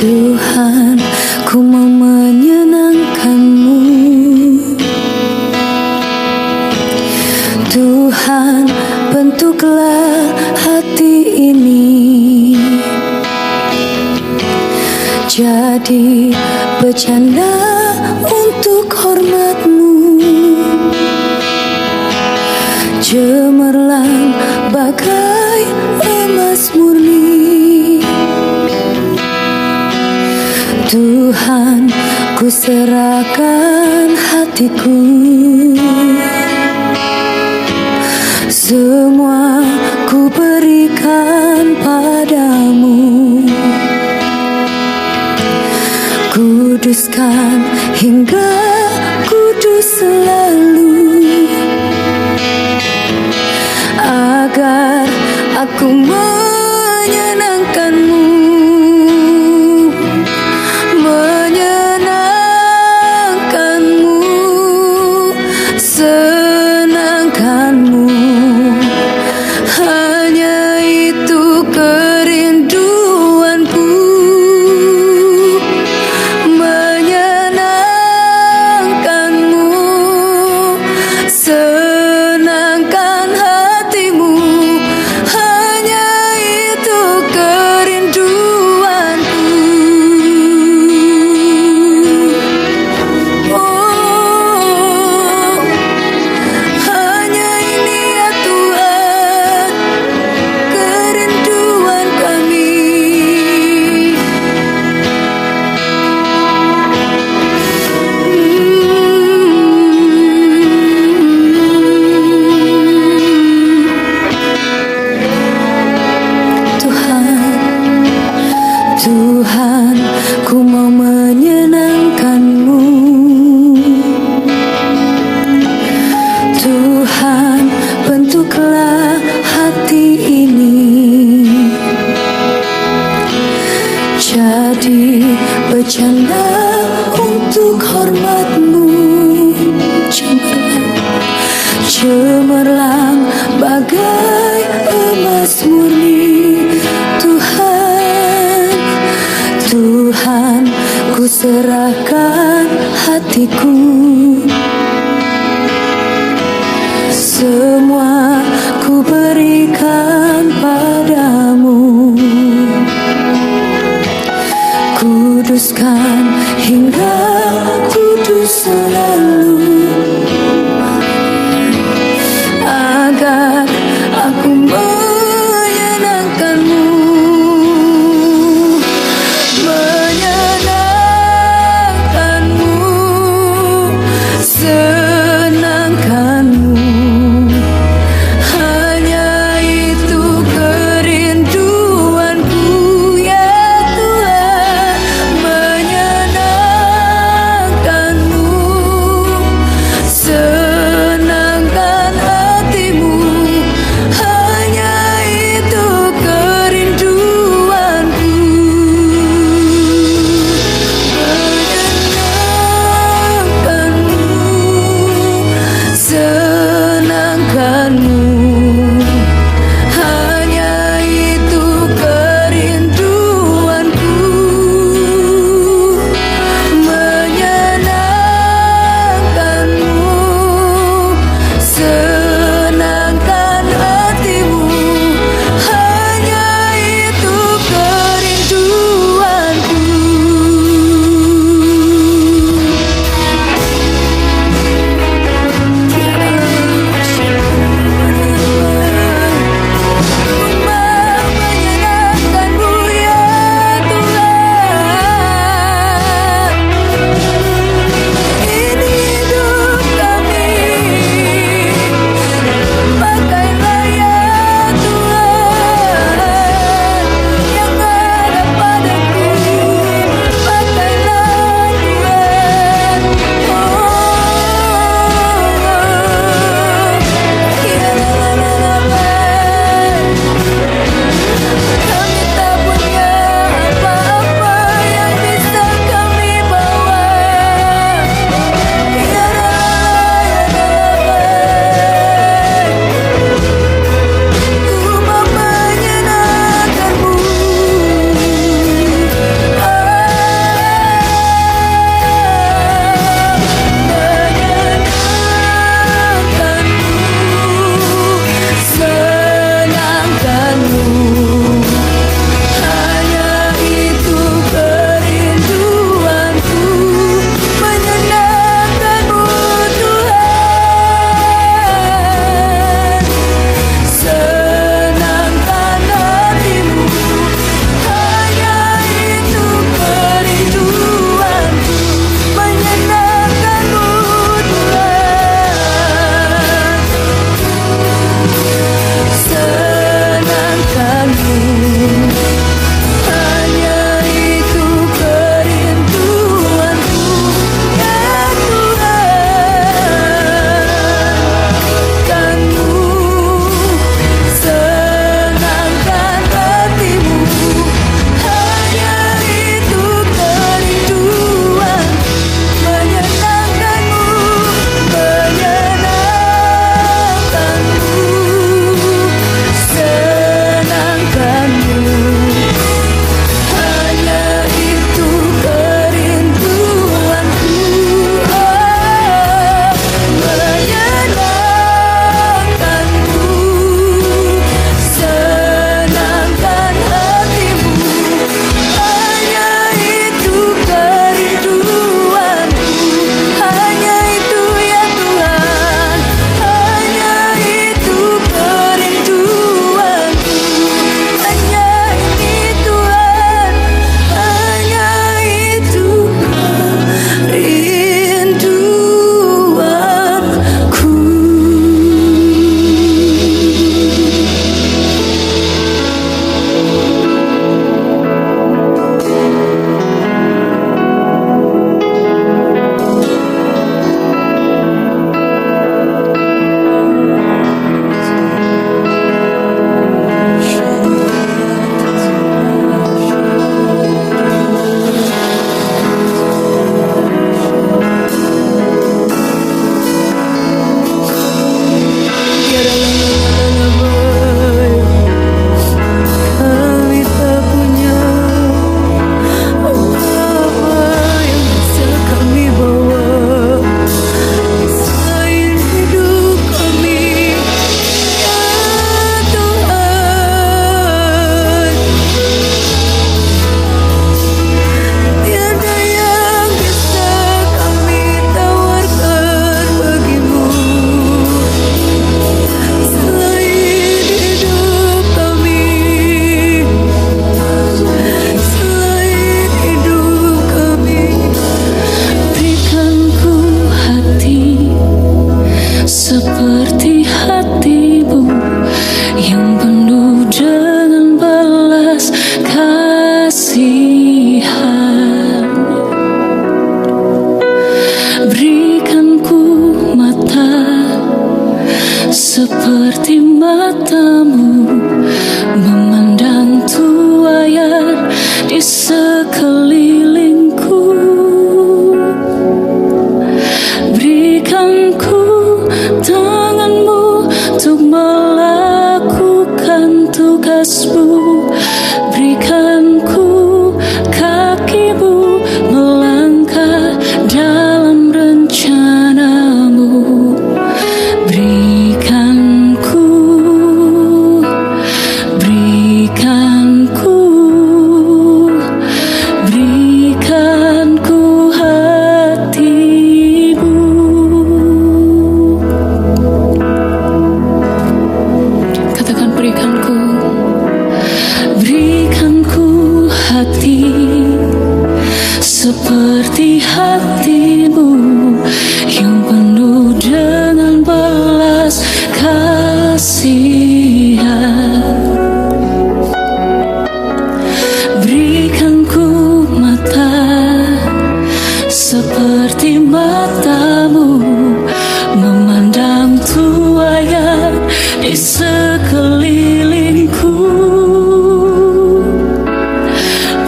Tuhan, ku mau menyenangkan-Mu. Tuhan, bentuklah hati ini jadi bercanda untuk hormat-Mu, cemerlang bagai emas murni. Tuhan, ku serahkan hatiku, semua ku berikan padamu. Kuduskan hingga kudus selalu, agar aku menyenangkan-Mu, menyenangkan-Mu, senangkan-Mu. Hanya itu kerinduanku, menyenangkan-Mu, senangkan hatimu. Hanya itu kerinduanku. Oh, hanya ini ya Tuhan, kerinduan kami. Tuhan, ku mau menyenangkan-Mu. Tuhan, bentuklah hati ini jadi bercanda untuk hormat-Mu, cemerlang bagai emas murni. Tuhan, ku serahkan hatiku, semua ku berikan padamu. Kuduskan hingga kudus selalu, agar aku menyenangkan-Mu, menyenangkan-Mu, senangkan-Mu. Hanya itu kerinduanku ya Tuhan, menyenangkan-Mu, sekelilingku. Berikan ku tanganmu untuk melakukan tugasmu. Berikan ku kakimu melangkah dalam rencanamu. Berikan ku hatimu. Katakan berikan ku hati seperti hatimu yang penuh dengan belas kasihan. Berikan ku mata seperti matamu, memandang tuaian di sekelilingku.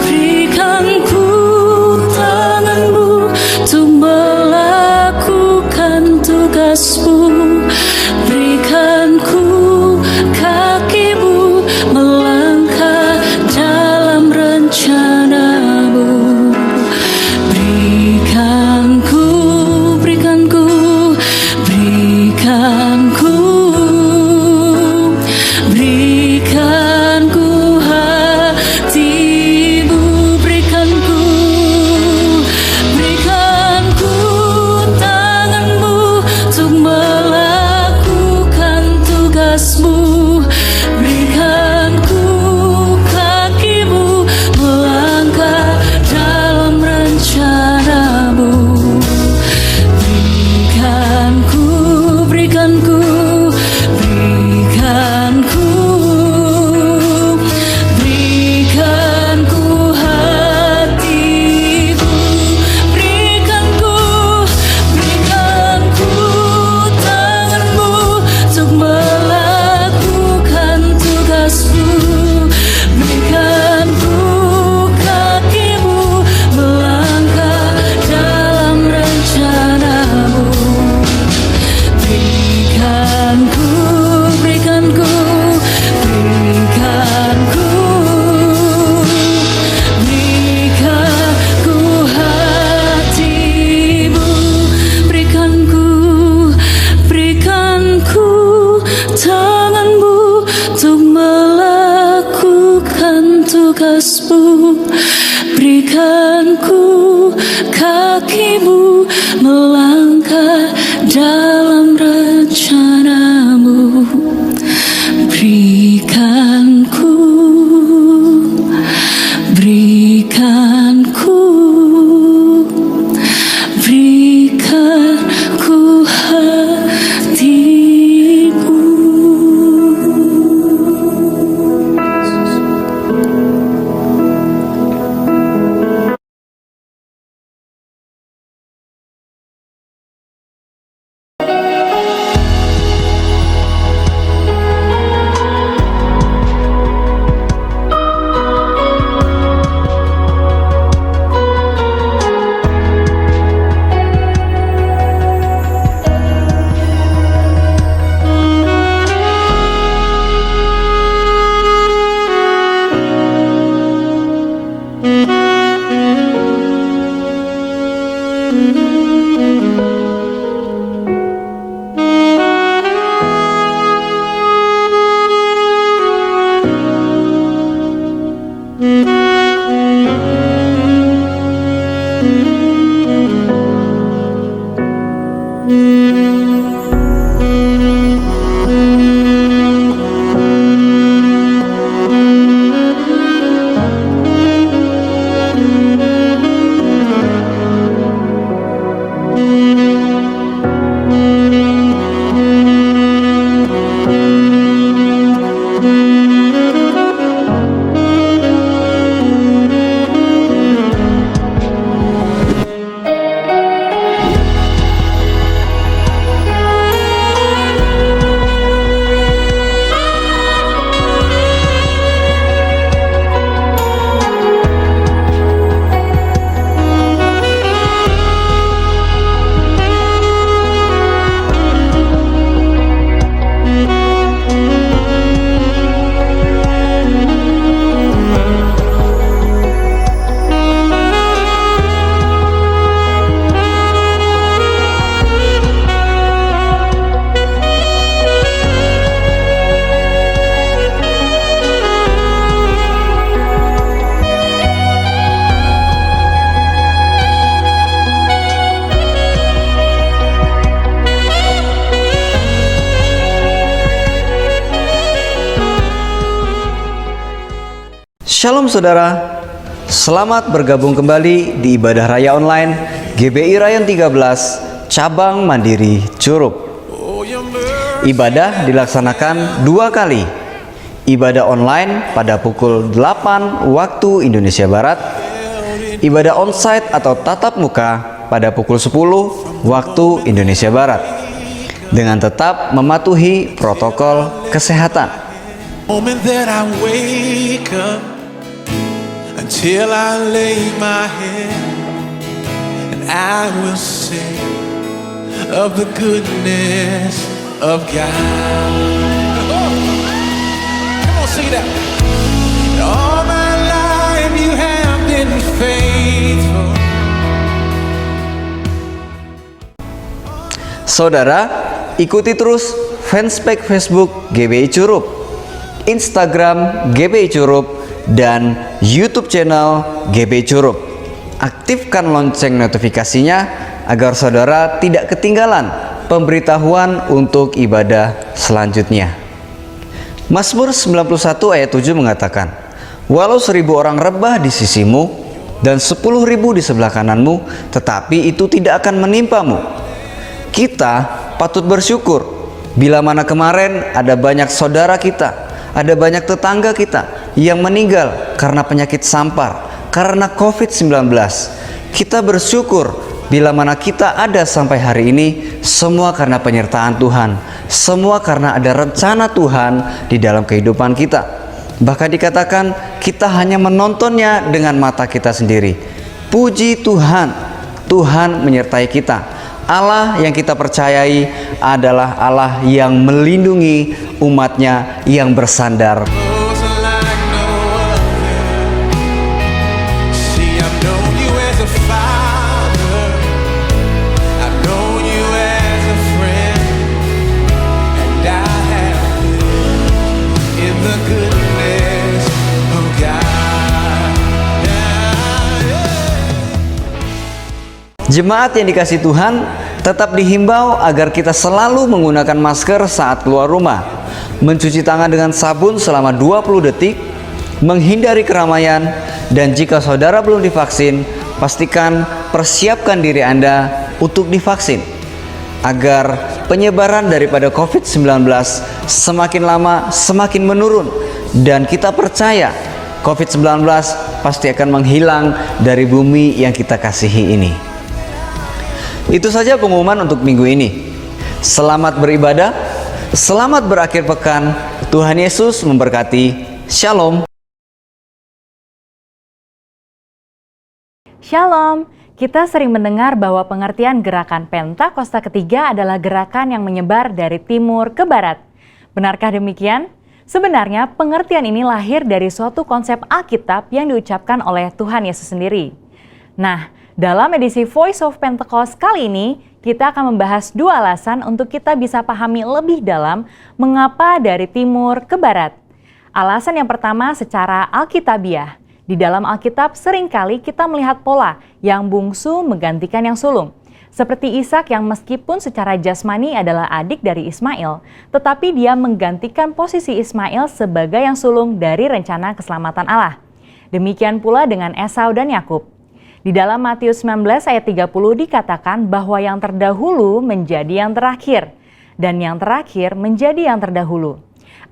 Berikan ku tanganmu untuk melakukan tugasmu. Berikan ku kakimu melangkah dalam rencanamu. Berikan ku hatimu. Berikan ku tanganmu untuk melakukan tugasmu. Berikan ku kakimu melangkah dalam rencanamu. Berikan ku hatimu. Berikan ku tanganmu untuk melakukan tugasmu. Berikan ku kakimu melangkah dalam rencanamu. Berikan ku hatimu. Berikan ku tanganmu untuk melakukan tugasmu. Berikan ku kakimu melangkah dalam rencanamu. Berikan ku Shalom saudara, selamat bergabung kembali di ibadah raya online GBI Rayon 13 Cabang Mandiri Curup. Ibadah dilaksanakan 2 kali. Ibadah online pada pukul 8 waktu Indonesia Barat. Ibadah onsite atau tatap muka pada pukul 10 waktu Indonesia Barat. Dengan tetap mematuhi protokol kesehatan. Moment that I wake up until I lay my head, and I will sing of the goodness of God. Come on, sing that. All my life you have been faithful. Saudara, ikuti terus fanspage Facebook GBI Curup, Instagram GBI Curup, dan YouTube channel GBI Curup. Aktifkan lonceng notifikasinya agar saudara tidak ketinggalan pemberitahuan untuk ibadah selanjutnya. Mazmur 91 ayat 7 mengatakan, walau 1000 orang rebah di sisimu dan 10.000 di sebelah kananmu, tetapi itu tidak akan menimpamu. Kita patut bersyukur bila mana kemarin ada banyak saudara kita, ada banyak tetangga kita yang meninggal karena penyakit sampar, karena COVID-19. Kita bersyukur bila mana kita ada sampai hari ini, semua karena penyertaan Tuhan, semua karena ada rencana Tuhan di dalam kehidupan kita. Bahkan dikatakan kita hanya menontonnya dengan mata kita sendiri. Puji Tuhan, Tuhan menyertai kita. Allah yang kita percayai adalah Allah yang melindungi umatnya yang bersandar. Jemaat yang dikasihi Tuhan, tetap dihimbau agar kita selalu menggunakan masker saat keluar rumah, mencuci tangan dengan sabun selama 20 detik, menghindari keramaian, dan jika saudara belum divaksin, pastikan persiapkan diri Anda untuk divaksin, agar penyebaran daripada COVID-19 semakin lama semakin menurun, dan kita percaya COVID-19 pasti akan menghilang dari bumi yang kita kasihi ini. Itu saja pengumuman untuk minggu ini. Selamat beribadah, selamat berakhir pekan. Tuhan Yesus memberkati. Shalom. Shalom. Kita sering mendengar bahwa pengertian gerakan Pentakosta ketiga adalah gerakan yang menyebar dari timur ke barat. Benarkah demikian? Sebenarnya pengertian ini lahir dari suatu konsep Alkitab yang diucapkan oleh Tuhan Yesus sendiri. Nah, dalam edisi Voice of Pentecost kali ini, kita akan membahas 2 alasan untuk kita bisa pahami lebih dalam mengapa dari timur ke barat. Alasan yang pertama secara alkitabiah. Di dalam Alkitab seringkali kita melihat pola yang bungsu menggantikan yang sulung. Seperti Ishak yang meskipun secara jasmani adalah adik dari Ismail, tetapi dia menggantikan posisi Ismail sebagai yang sulung dari rencana keselamatan Allah. Demikian pula dengan Esau dan Yakub. Di dalam Matius 19 ayat 30 dikatakan bahwa yang terdahulu menjadi yang terakhir, dan yang terakhir menjadi yang terdahulu.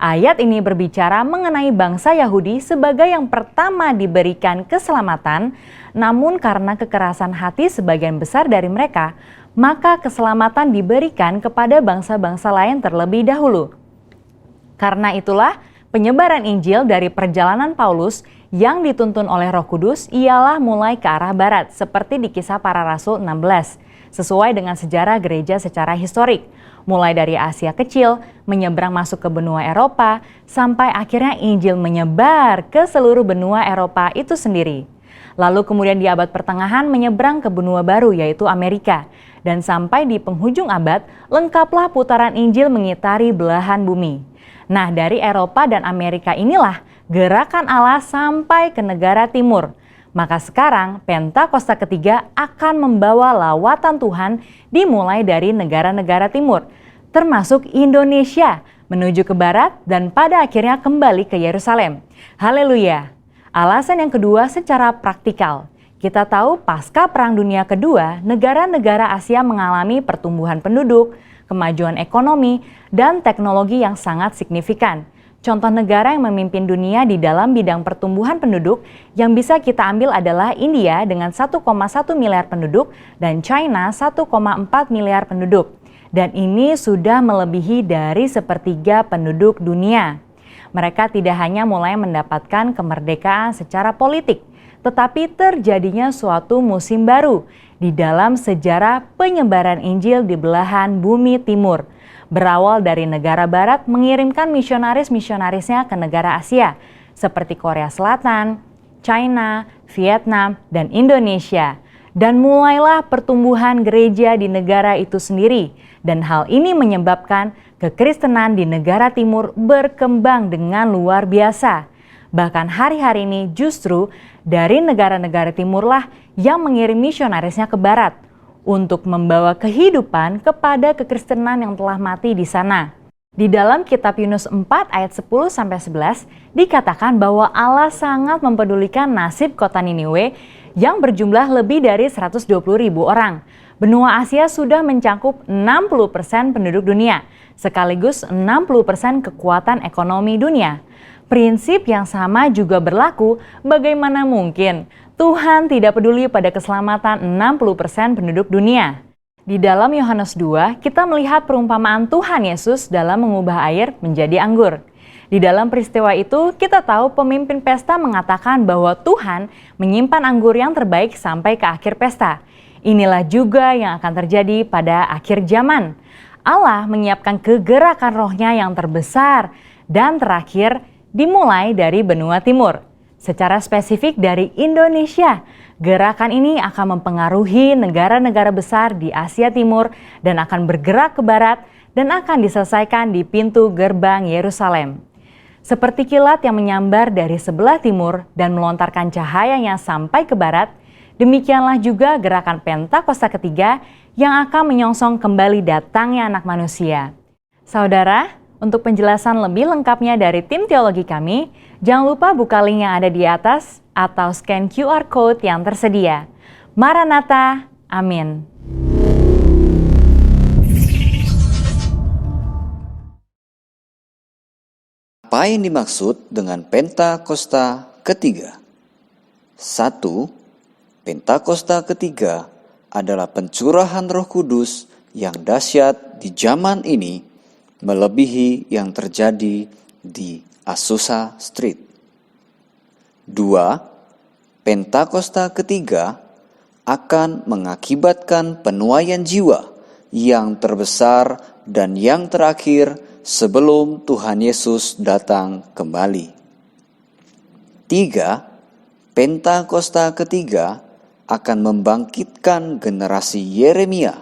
Ayat ini berbicara mengenai bangsa Yahudi sebagai yang pertama diberikan keselamatan, namun karena kekerasan hati sebagian besar dari mereka, maka keselamatan diberikan kepada bangsa-bangsa lain terlebih dahulu. Karena itulah, penyebaran Injil dari perjalanan Paulus yang dituntun oleh Roh Kudus ialah mulai ke arah barat, seperti di Kisah Para Rasul 16, sesuai dengan sejarah gereja secara historik, mulai dari Asia Kecil, menyeberang masuk ke benua Eropa, sampai akhirnya Injil menyebar ke seluruh benua Eropa itu sendiri. Lalu kemudian di abad pertengahan menyeberang ke benua baru, yaitu Amerika, dan sampai di penghujung abad, lengkaplah putaran Injil mengitari belahan bumi. Nah, dari Eropa dan Amerika inilah gerakan Allah sampai ke negara timur. Maka sekarang Pentakosta ketiga akan membawa lawatan Tuhan dimulai dari negara-negara timur, termasuk Indonesia, menuju ke barat dan pada akhirnya kembali ke Yerusalem. Haleluya! Alasan yang kedua secara praktikal. Kita tahu pasca Perang Dunia Kedua, negara-negara Asia mengalami pertumbuhan penduduk, kemajuan ekonomi, dan teknologi yang sangat signifikan. Contoh negara yang memimpin dunia di dalam bidang pertumbuhan penduduk yang bisa kita ambil adalah India dengan 1,1 miliar penduduk dan China 1,4 miliar penduduk. Dan ini sudah melebihi dari sepertiga penduduk dunia. Mereka tidak hanya mulai mendapatkan kemerdekaan secara politik, tetapi terjadinya suatu musim baru di dalam sejarah penyebaran Injil di belahan bumi timur. Berawal dari negara barat mengirimkan misionaris-misionarisnya ke negara Asia, seperti Korea Selatan, China, Vietnam, dan Indonesia. Dan mulailah pertumbuhan gereja di negara itu sendiri. Dan hal ini menyebabkan kekristenan di negara timur berkembang dengan luar biasa. Bahkan hari-hari ini justru dari negara-negara timurlah yang mengirim misionarisnya ke barat untuk membawa kehidupan kepada kekristenan yang telah mati di sana. Di dalam kitab Yunus 4 ayat 10-11 dikatakan bahwa Allah sangat mempedulikan nasib kota Niniwe yang berjumlah lebih dari 120.000 orang. Benua Asia sudah mencakup 60% penduduk dunia, sekaligus 60% kekuatan ekonomi dunia. Prinsip yang sama juga berlaku, bagaimana mungkin Tuhan tidak peduli pada keselamatan 60% penduduk dunia. Di dalam Yohanes 2, kita melihat perumpamaan Tuhan Yesus dalam mengubah air menjadi anggur. Di dalam peristiwa itu, kita tahu pemimpin pesta mengatakan bahwa Tuhan menyimpan anggur yang terbaik sampai ke akhir pesta. Inilah juga yang akan terjadi pada akhir zaman. Allah menyiapkan kegerakan rohnya yang terbesar dan terakhir dimulai dari benua timur. Secara spesifik dari Indonesia, gerakan ini akan mempengaruhi negara-negara besar di Asia Timur dan akan bergerak ke barat dan akan diselesaikan di pintu gerbang Yerusalem. Seperti kilat yang menyambar dari sebelah timur dan melontarkan cahayanya sampai ke barat, demikianlah juga gerakan Pentakosta ketiga yang akan menyongsong kembali datangnya Anak Manusia. Saudara, untuk penjelasan lebih lengkapnya dari tim teologi kami, jangan lupa buka link yang ada di atas atau scan QR Code yang tersedia. Maranatha, amin. Apa yang dimaksud dengan Pentakosta ketiga? 1. Pentakosta ketiga adalah pencurahan Roh Kudus yang dahsyat di zaman ini, melebihi yang terjadi di Azusa Street. 2. Pentakosta ketiga akan mengakibatkan penuaian jiwa yang terbesar dan yang terakhir sebelum Tuhan Yesus datang kembali. 3. Pentakosta ketiga akan membangkitkan generasi Yeremia,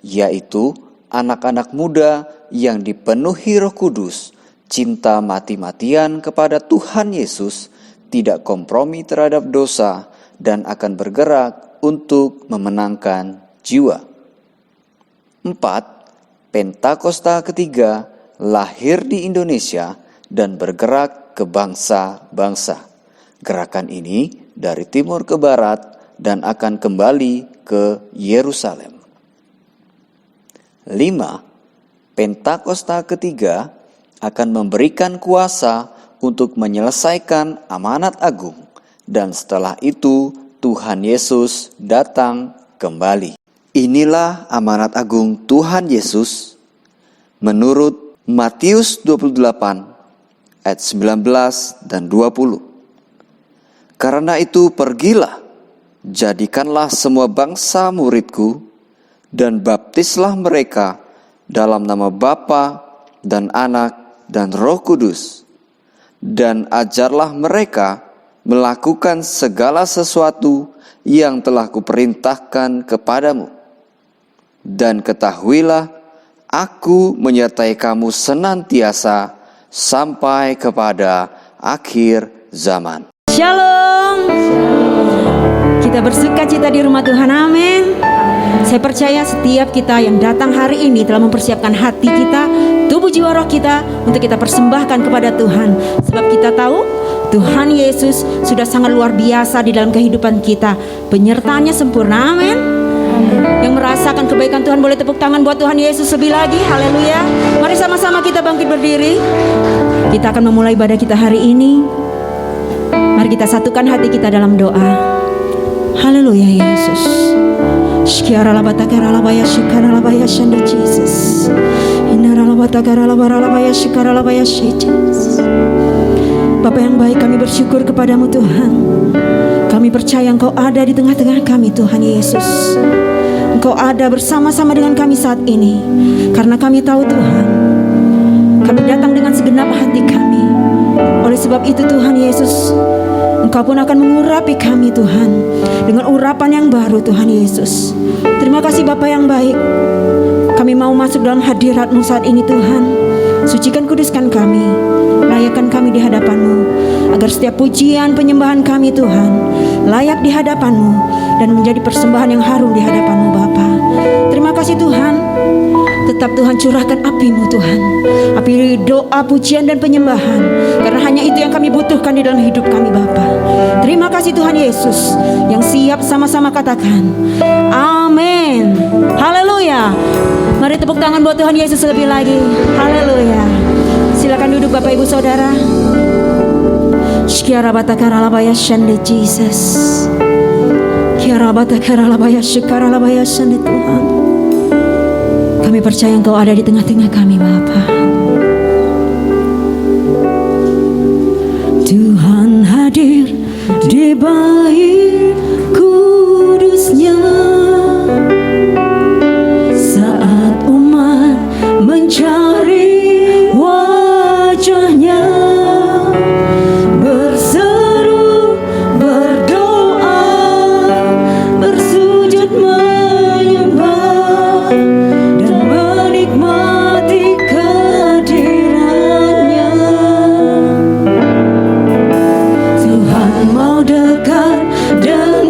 yaitu anak-anak muda yang dipenuhi Roh Kudus, cinta mati-matian kepada Tuhan Yesus, tidak kompromi terhadap dosa, dan akan bergerak untuk memenangkan jiwa. 4. Pentakosta ketiga lahir di Indonesia dan bergerak ke bangsa-bangsa. Gerakan ini dari timur ke barat dan akan kembali ke Yerusalem. 5. Pentakosta ketiga akan memberikan kuasa untuk menyelesaikan amanat agung, dan setelah itu Tuhan Yesus datang kembali. Inilah amanat agung Tuhan Yesus menurut Matius 28 ayat 19 dan 20. Karena itu pergilah, jadikanlah semua bangsa muridku, dan baptislah mereka dalam nama Bapa dan Anak dan Roh Kudus, dan ajarlah mereka melakukan segala sesuatu yang telah kuperintahkan kepadamu. Dan ketahuilah, Aku menyertai kamu senantiasa sampai kepada akhir zaman. Shalom. Kita bersuka cita di rumah Tuhan, amin. Saya percaya setiap kita yang datang hari ini telah mempersiapkan hati kita, tubuh jiwa roh kita untuk kita persembahkan kepada Tuhan. Sebab kita tahu Tuhan Yesus sudah sangat luar biasa di dalam kehidupan kita. Penyertaannya sempurna, amin. Yang merasakan kebaikan Tuhan boleh tepuk tangan buat Tuhan Yesus lebih lagi, haleluya. Mari sama-sama kita bangkit berdiri. Kita akan memulai ibadah kita hari ini. Mari kita satukan hati kita dalam doa. Haleluya Yesus. Shkiara la batakara la baya shikara la baya shandi Jesus. Inara la batakara la bara la baya shikara la baya Jesus. Bapa yang baik, kami bersyukur kepadamu Tuhan. Kami percaya Engkau ada di tengah-tengah kami Tuhan Yesus. Engkau ada bersama-sama dengan kami saat ini. Karena kami tahu Tuhan, kami datang dengan segenap hati kami. Oleh sebab itu Tuhan Yesus, Engkau pun akan mengurapi kami Tuhan dengan urapan yang baru Tuhan Yesus. Terima kasih Bapa yang baik. Kami mau masuk dalam hadirat-Mu saat ini Tuhan. Sucikan, kuduskan kami, layakkan kami di hadapan-Mu, agar setiap pujian penyembahan kami Tuhan layak di hadapan-Mu dan menjadi persembahan yang harum di hadapan-Mu Bapa. Terima kasih Tuhan. Tetap Tuhan curahkan api-Mu Tuhan, api doa, pujian dan penyembahan, karena hanya itu yang kami butuhkan di dalam hidup kami Bapa. Terima kasih Tuhan Yesus, yang siap sama-sama katakan amin. Haleluya. Mari tepuk tangan buat Tuhan Yesus lebih lagi. Haleluya. Silakan duduk Bapak Ibu Saudara. Shkiara batakara labaya shande Jesus. Kiara batakara labaya shikara labaya shande Tuhan. Kami percaya Engkau ada di tengah-tengah kami Bapa. Tuhan hadir di bait kudusnya saat umat mencari wajahnya, berseru, berdoa, bersujud menyembah dan menikmati kehadirannya. Tuhan mau dekat dengan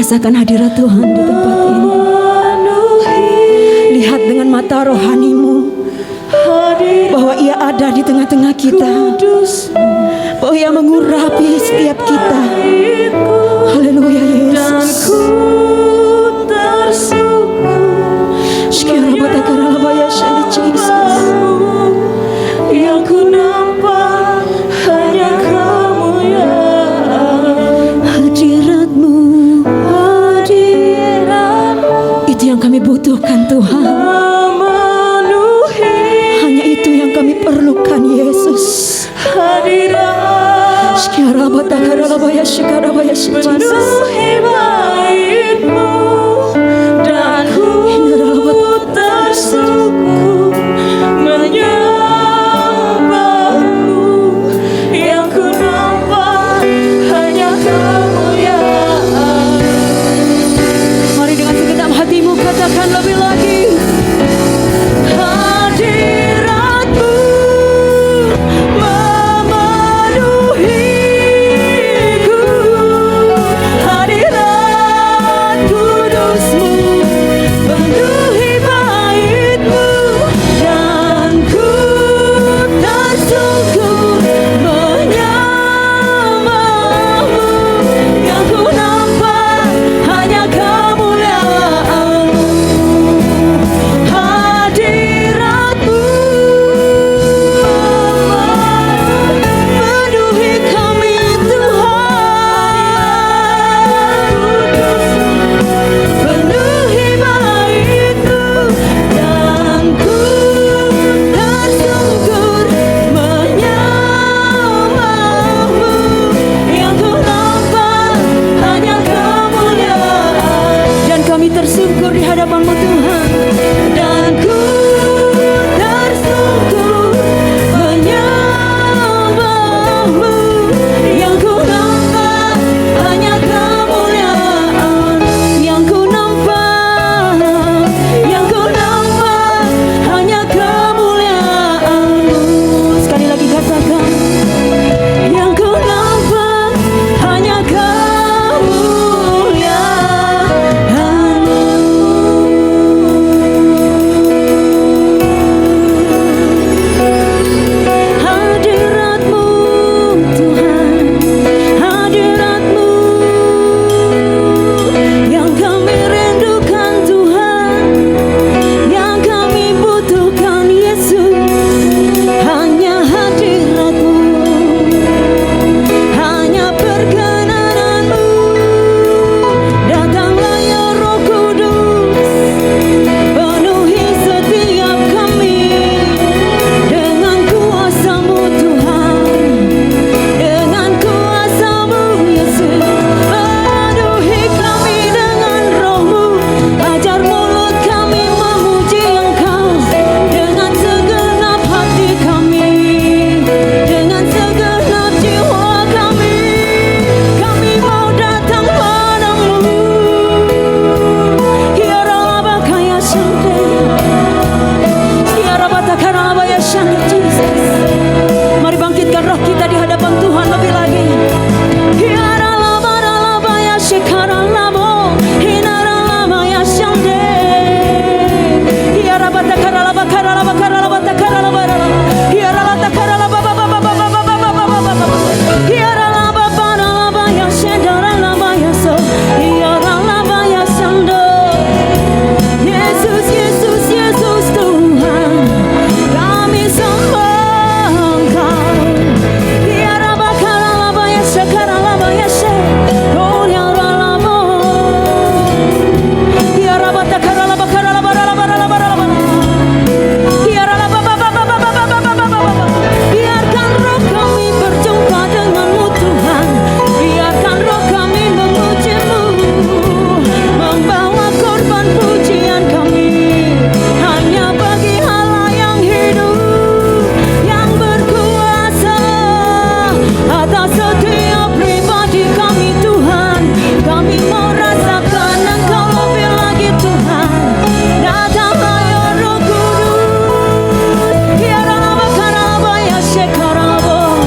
merasakan hadirat Tuhan di tempat ini. Lihat dengan mata rohanimu bahwa Ia ada di tengah-tengah kita, bahwa Ia mengurapi setiap kita. Haleluya Yesus. Yang ku nampak hanya Kamu ya Hadirat-Mu, itu yang kami butuhkan Tuhan. memenuhi Hanya itu yang kami perlukan Yesus. hadirat memenuhi baitmu dan ku tersungkur menyembahmu. Yang ku nampak hanya Kamu ya. Mari dengan segenap hatimu katakan lebih lagi. Hadirat-Mu memenuhiku, hadirat kudus-Mu penuhi bait-Mu dan ku tersungkur menyembahmu. Yang ku nampak hanya kemuliaan-Mu. Hadirat-Mu penuhi kami Tuhan, penuhi bait-Mu dan ku tersungkur menyembahmu. Yang ku nampak hanya kemuliaan Dan kami tersungkur di hadapan-Mu Tuhan. dan ku tersungkur menyembahmu. Yang ku nampak hanya kemuliaan, yang ku nampak hanya kemuliaan-Mu. Sekali lagi katakan. Yang ku nampak hanya Hadirat-Mu Tuhan, hadirat-Mu yang kami rindukan Tuhan, yang kami butuhkan Yesus. Hanya hadirat-Mu, hanya perkenanan-Mu. Datanglah ya Roh Kudus, penuhi setiap kami dengan kuasa-Mu Tuhan, dengan kuasa-Mu Yesus. Penuhi kami dengan Roh-Mu, ajar mulut kami memuji Engkau dengan segenap hati kami, dengan segenap jiwa kami. Kami mau datang padamu. Hiarabakaya Shante, Hiarabatakaraabaya Shante, Jesus. Mari bangkitkan roh kita di hadapan Tuhan lebih lagi. Hiaralabaralabaya Shekaralabo, Hinaralabaya Shante, Hiarabatakarabakaralabakaralabakaralabakaralabarala, Hiaralabakaralabababababababababababa, Hiaralababaralabaya Shedaralabaya So, Hiaralabaya Shando. Yesus, Yesus, Yesus Tuhan, kami sembah Engkau. Hiarabakaralabaya Shekaralabaya She, Oh Hiaralabo, Hiarabatakarabakaralabaralabaralabarala, Hiaralababababababababababa. Biarkan roh kami berjumpa dengan-Mu Tuhan, biarkan roh kami memuji-Mu, membawa korban pujian kami hanya bagi Allah yang hidup, yang berkuasa atas setiap pribadi kami Tuhan. Kami mau rasakan Engkau lebih lagi Tuhan. Datanglah ya Roh Kudus, Hiaralabakarabaya Shekarabo.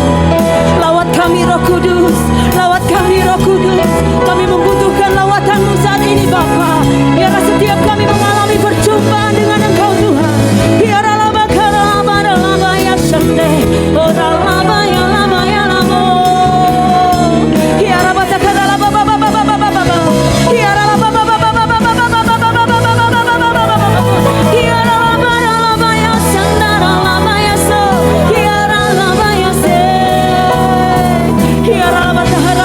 Lawat kami Roh Kudus, lawat kami Roh Kudus. Kami membutuhkan lawatan kekuatan-Mu saat ini Bapa. Biarlah setiap kami mengalami perjumpaan dengan Engkau Tuhan. Biarlah laba kalaba laba ya sende. Ora laba ya laba ya labo. Biarlah bata kalaba baba baba baba baba. Biarlah laba baba baba baba baba baba baba. Biarlah laba ya sandara laba ya so. Biarlah laba ya se. Biarlah laba tahara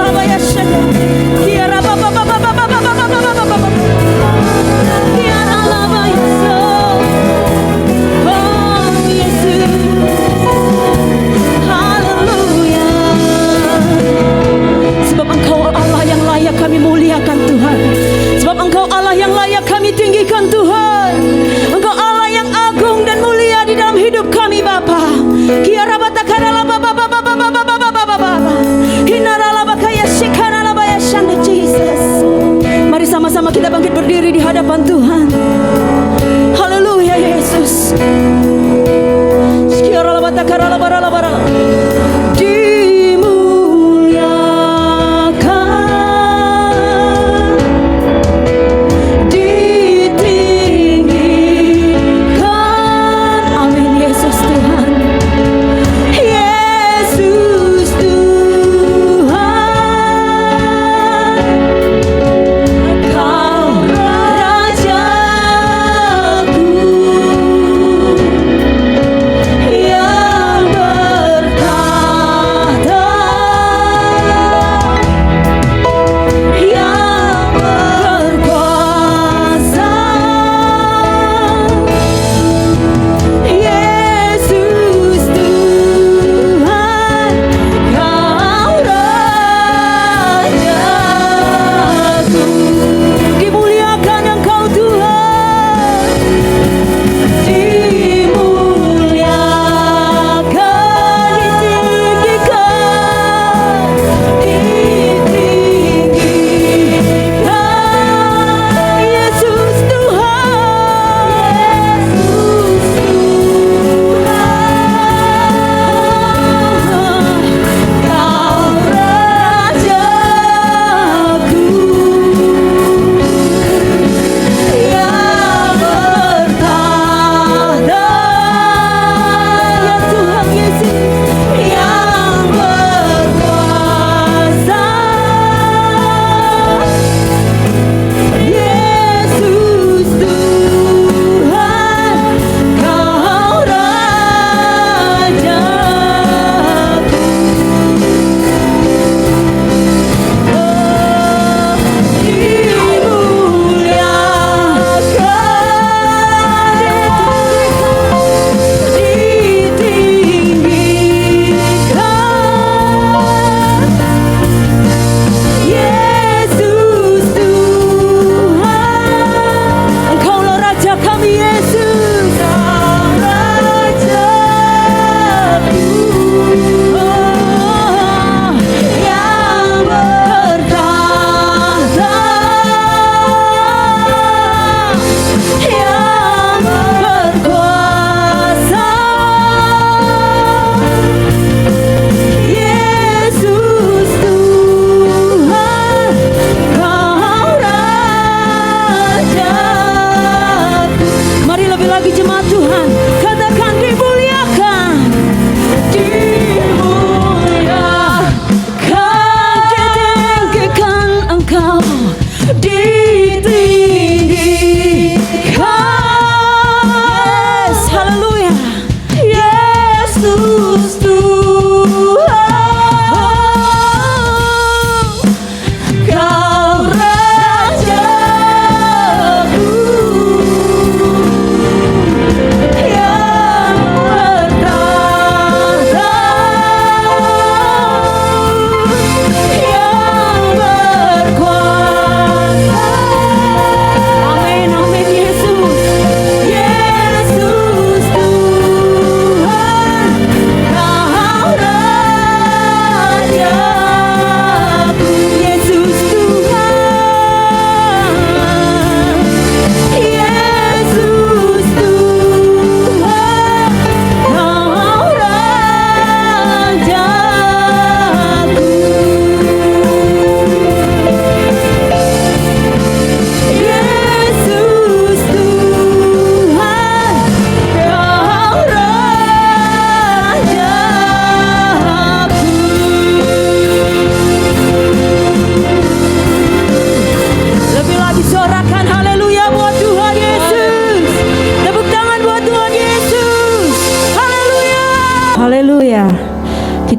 laba ya sende. Biarlah baba baba baba baba baba baba. Biarlah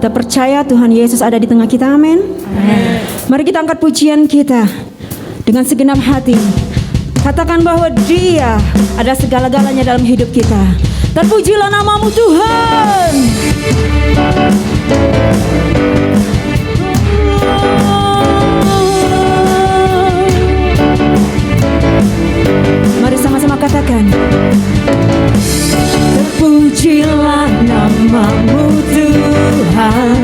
Kita percaya Tuhan Yesus ada di tengah kita, amin. Mari kita angkat pujian kita dengan segenap hati. Katakan bahwa Dia ada segala-galanya dalam hidup kita. Terpujilah namamu Tuhan. Mari sama-sama katakan. Terpujilah namamu Tuhan,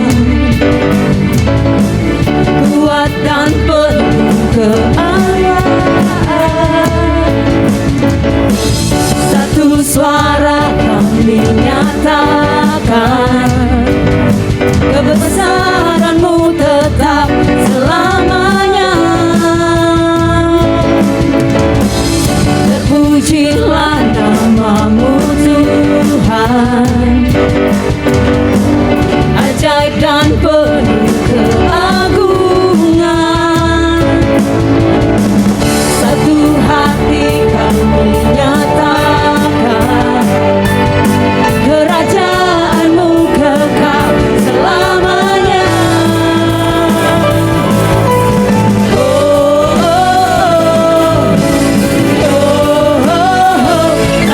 kuat dan penuh keayaan. Satu suara kami nyatakan, kebesaran-Mu tetap selamanya. Terpujilah namamu Tuhan, ajaib dan penuh keagungan. Satu hati kami nyatakan, kerajaan-Mu kekal selamanya.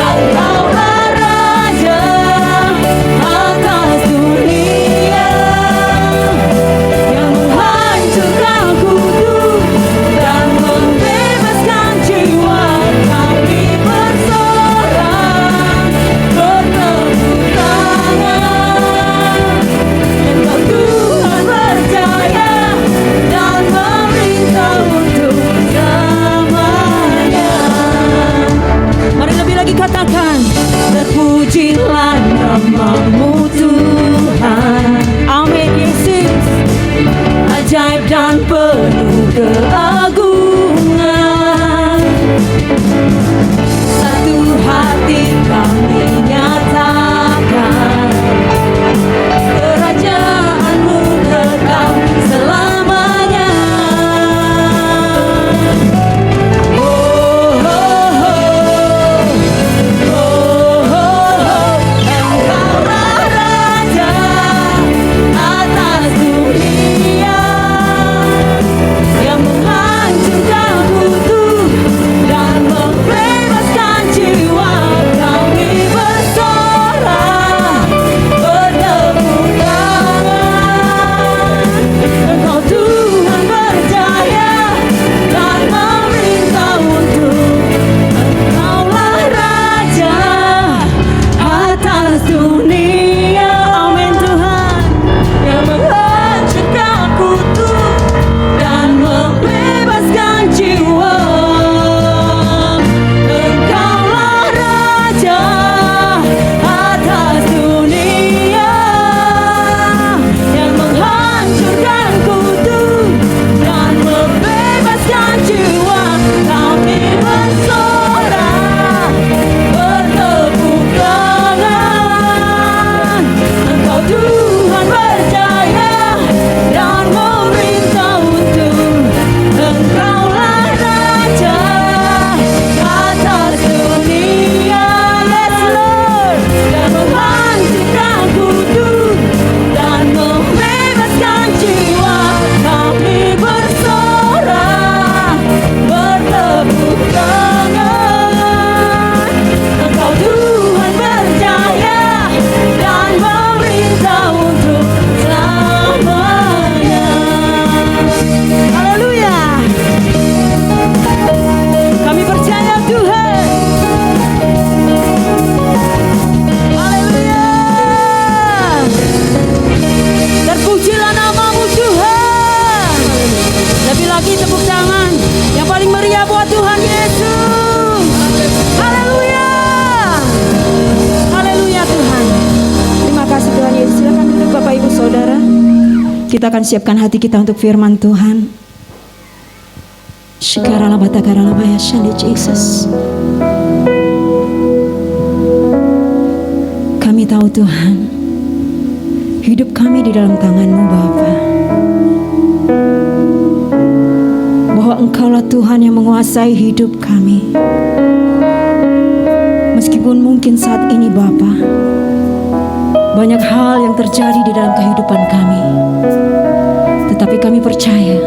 Engkaulah Raja atas dunia, yang menghancurkan kudus dan membebaskan jiwa kami bersorak bertepuk tangan. Engkau Tuhan berjaya dan memerintah untuk selamanya. Mari lebih lagi katakan, terpujilah namamu Tuhan. Amin Yesus, ajaib dan penuh keagungan. Satu hati kami nyatakan, kerajaan-Mu kekal selamanya. Engkaulah Raja atas dunia, yang menghancurkan kudus dan membebaskan jiwa kami bersorak bertepuk tangan. Engkau Tuhan berjaya dan memerintah untuk, Engkaulah Raja atas dunia. Amin Tuhan, yang menghancurkan kudus dan membebaskan jiwa. Engkaulah Raja atas dunia, yang menghancurkan kudus dan membebaskan jiwa kami bersorak bertepuk tangan. Engkau Tuhan berjaya dan memerintah untuk, Engkaulah Raja atas dunia. Yes Lord, yang menghancurkan kudus dan membebaskan jiwa kami bersorak bertepuk tangan. Engkau Tuhan berjaya dan memerintah untuk selamanya. Haleluya. Kami percaya Tuhan. Haleluya. Terpujilah namamu Tuhan. Lebih lagi tepuk tangan yang paling meriah buat Tuhan Yesus. Haleluya. Haleluya Tuhan. Terima kasih Tuhan Yesus. Silakan duduk Bapak Ibu Saudara. Kita akan siapkan hati kita untuk firman Tuhan. Syukurlah batakarala bayashan di Jesus. Kami tahu Tuhan, hidup kami di dalam tangan-Mu Bapa. Bahwa Engkaulah Tuhan yang menguasai hidup kami. Meskipun mungkin saat ini Bapa, banyak hal yang terjadi di dalam kehidupan kami. Tetapi kami percaya,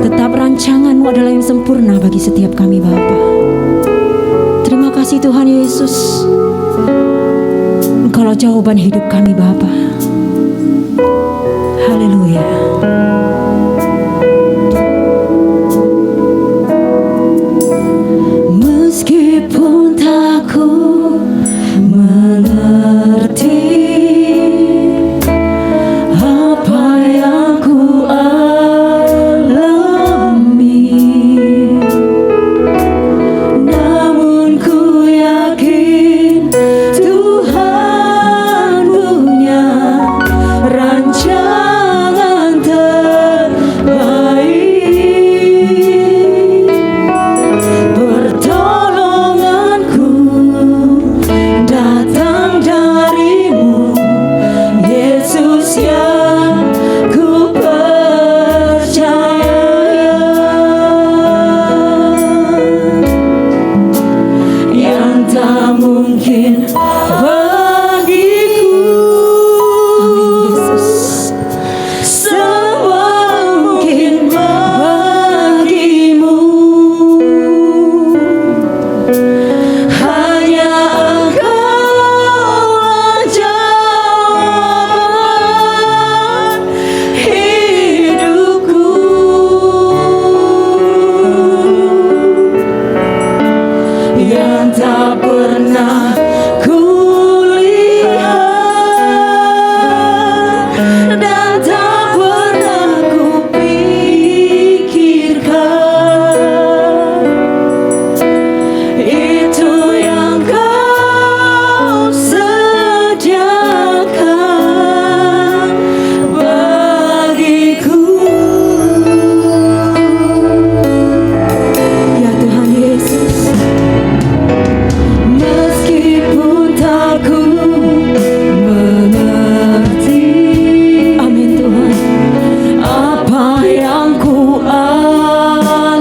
tetap rancangan-Mu adalah yang sempurna bagi setiap kami Bapa. Terima kasih Tuhan Yesus, Engkaulah jawaban hidup kami Bapa. Haleluya. Meskipun tak ku mengerti apa yang ku alami, namun ku yakin Tuhan punya rancangan terbaik. Pertolonganku datang darimu, Yesus yang ku percaya, yang tak mungkin bagiku. Amin Yesus. Semua mungkin bagimu, hanya Engkaulah jawaban hidupku, yang tak pernah kulihat dan tak pernah kupikirkan. Itu yang Kau sediakan bagiku. Ya Tuhan Yesus, meskipun tak ku mengerti, amin Tuhan, apa yang ku alami,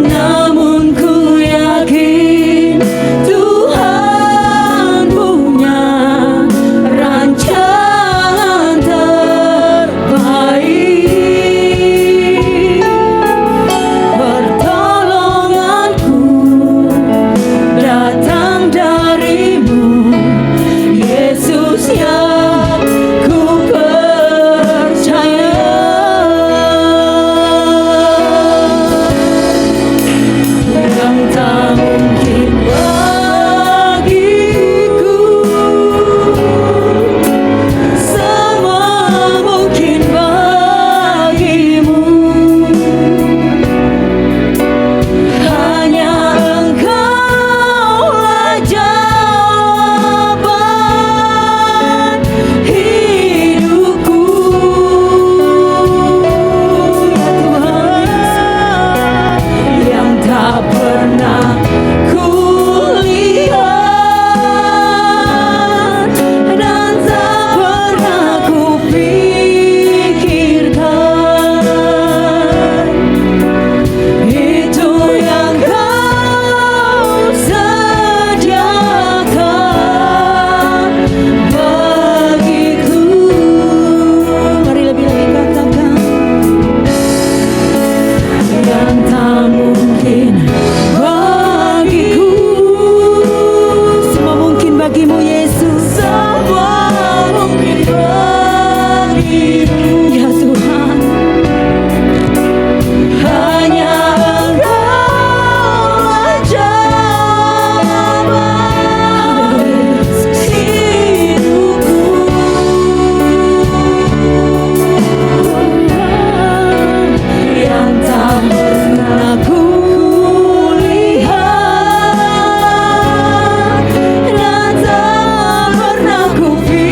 namun ku yakin Tuhan punya rancangan terbaik. Pertolonganku datang darimu, Yesus yang ku percaya, yang tak mungkin bagiku. Semua mungkin bagimu, hanya Engkaulah jawaban hidupku. Ya Tuhan, yang tak pernah kulihat dan tak pernah kupikirkan. Itu yang Kau sediakan bagiku. Mari lebih lagi katakan, yang tak mungkin bagiku, semua mungkin bagimu Yesus. Semua mungkin bagimu, ya Tuhan, hanya Engkaulah jawaban hidupku, yang tak pernah kulihat dan tak pernah kupikirkan.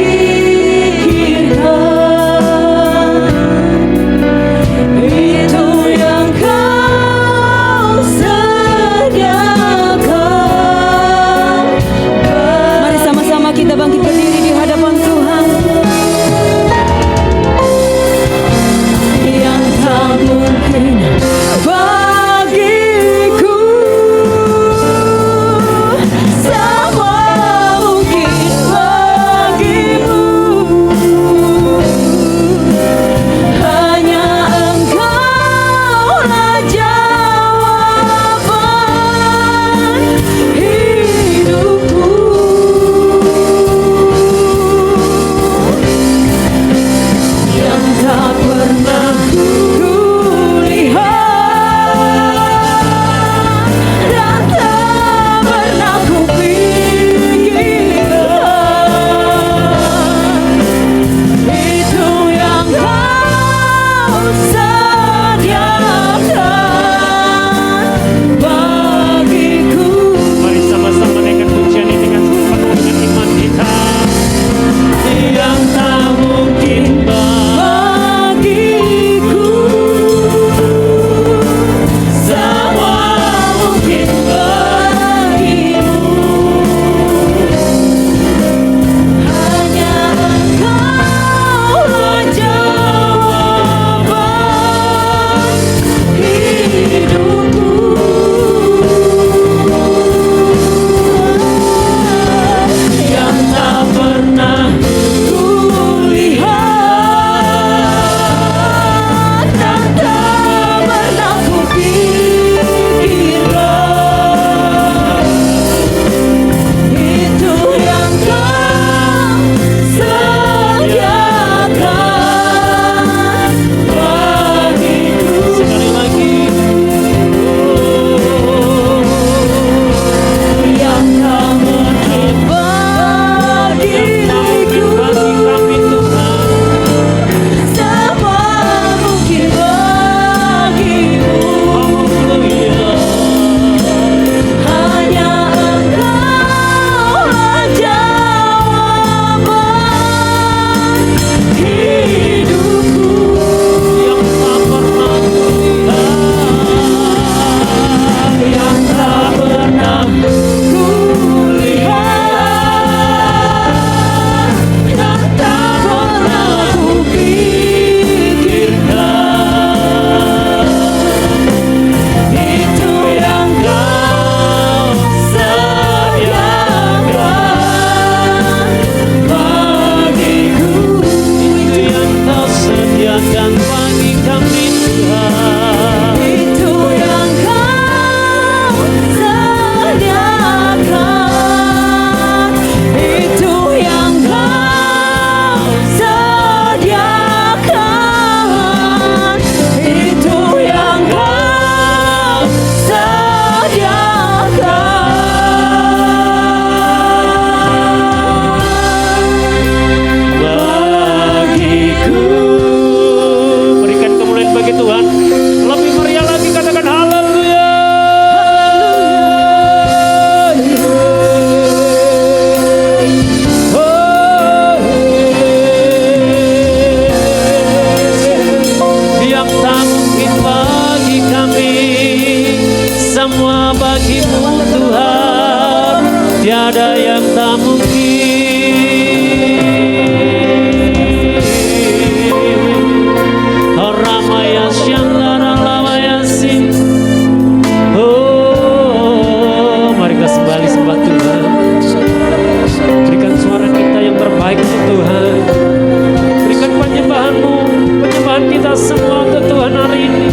kita semua untuk Tuhan hari ini.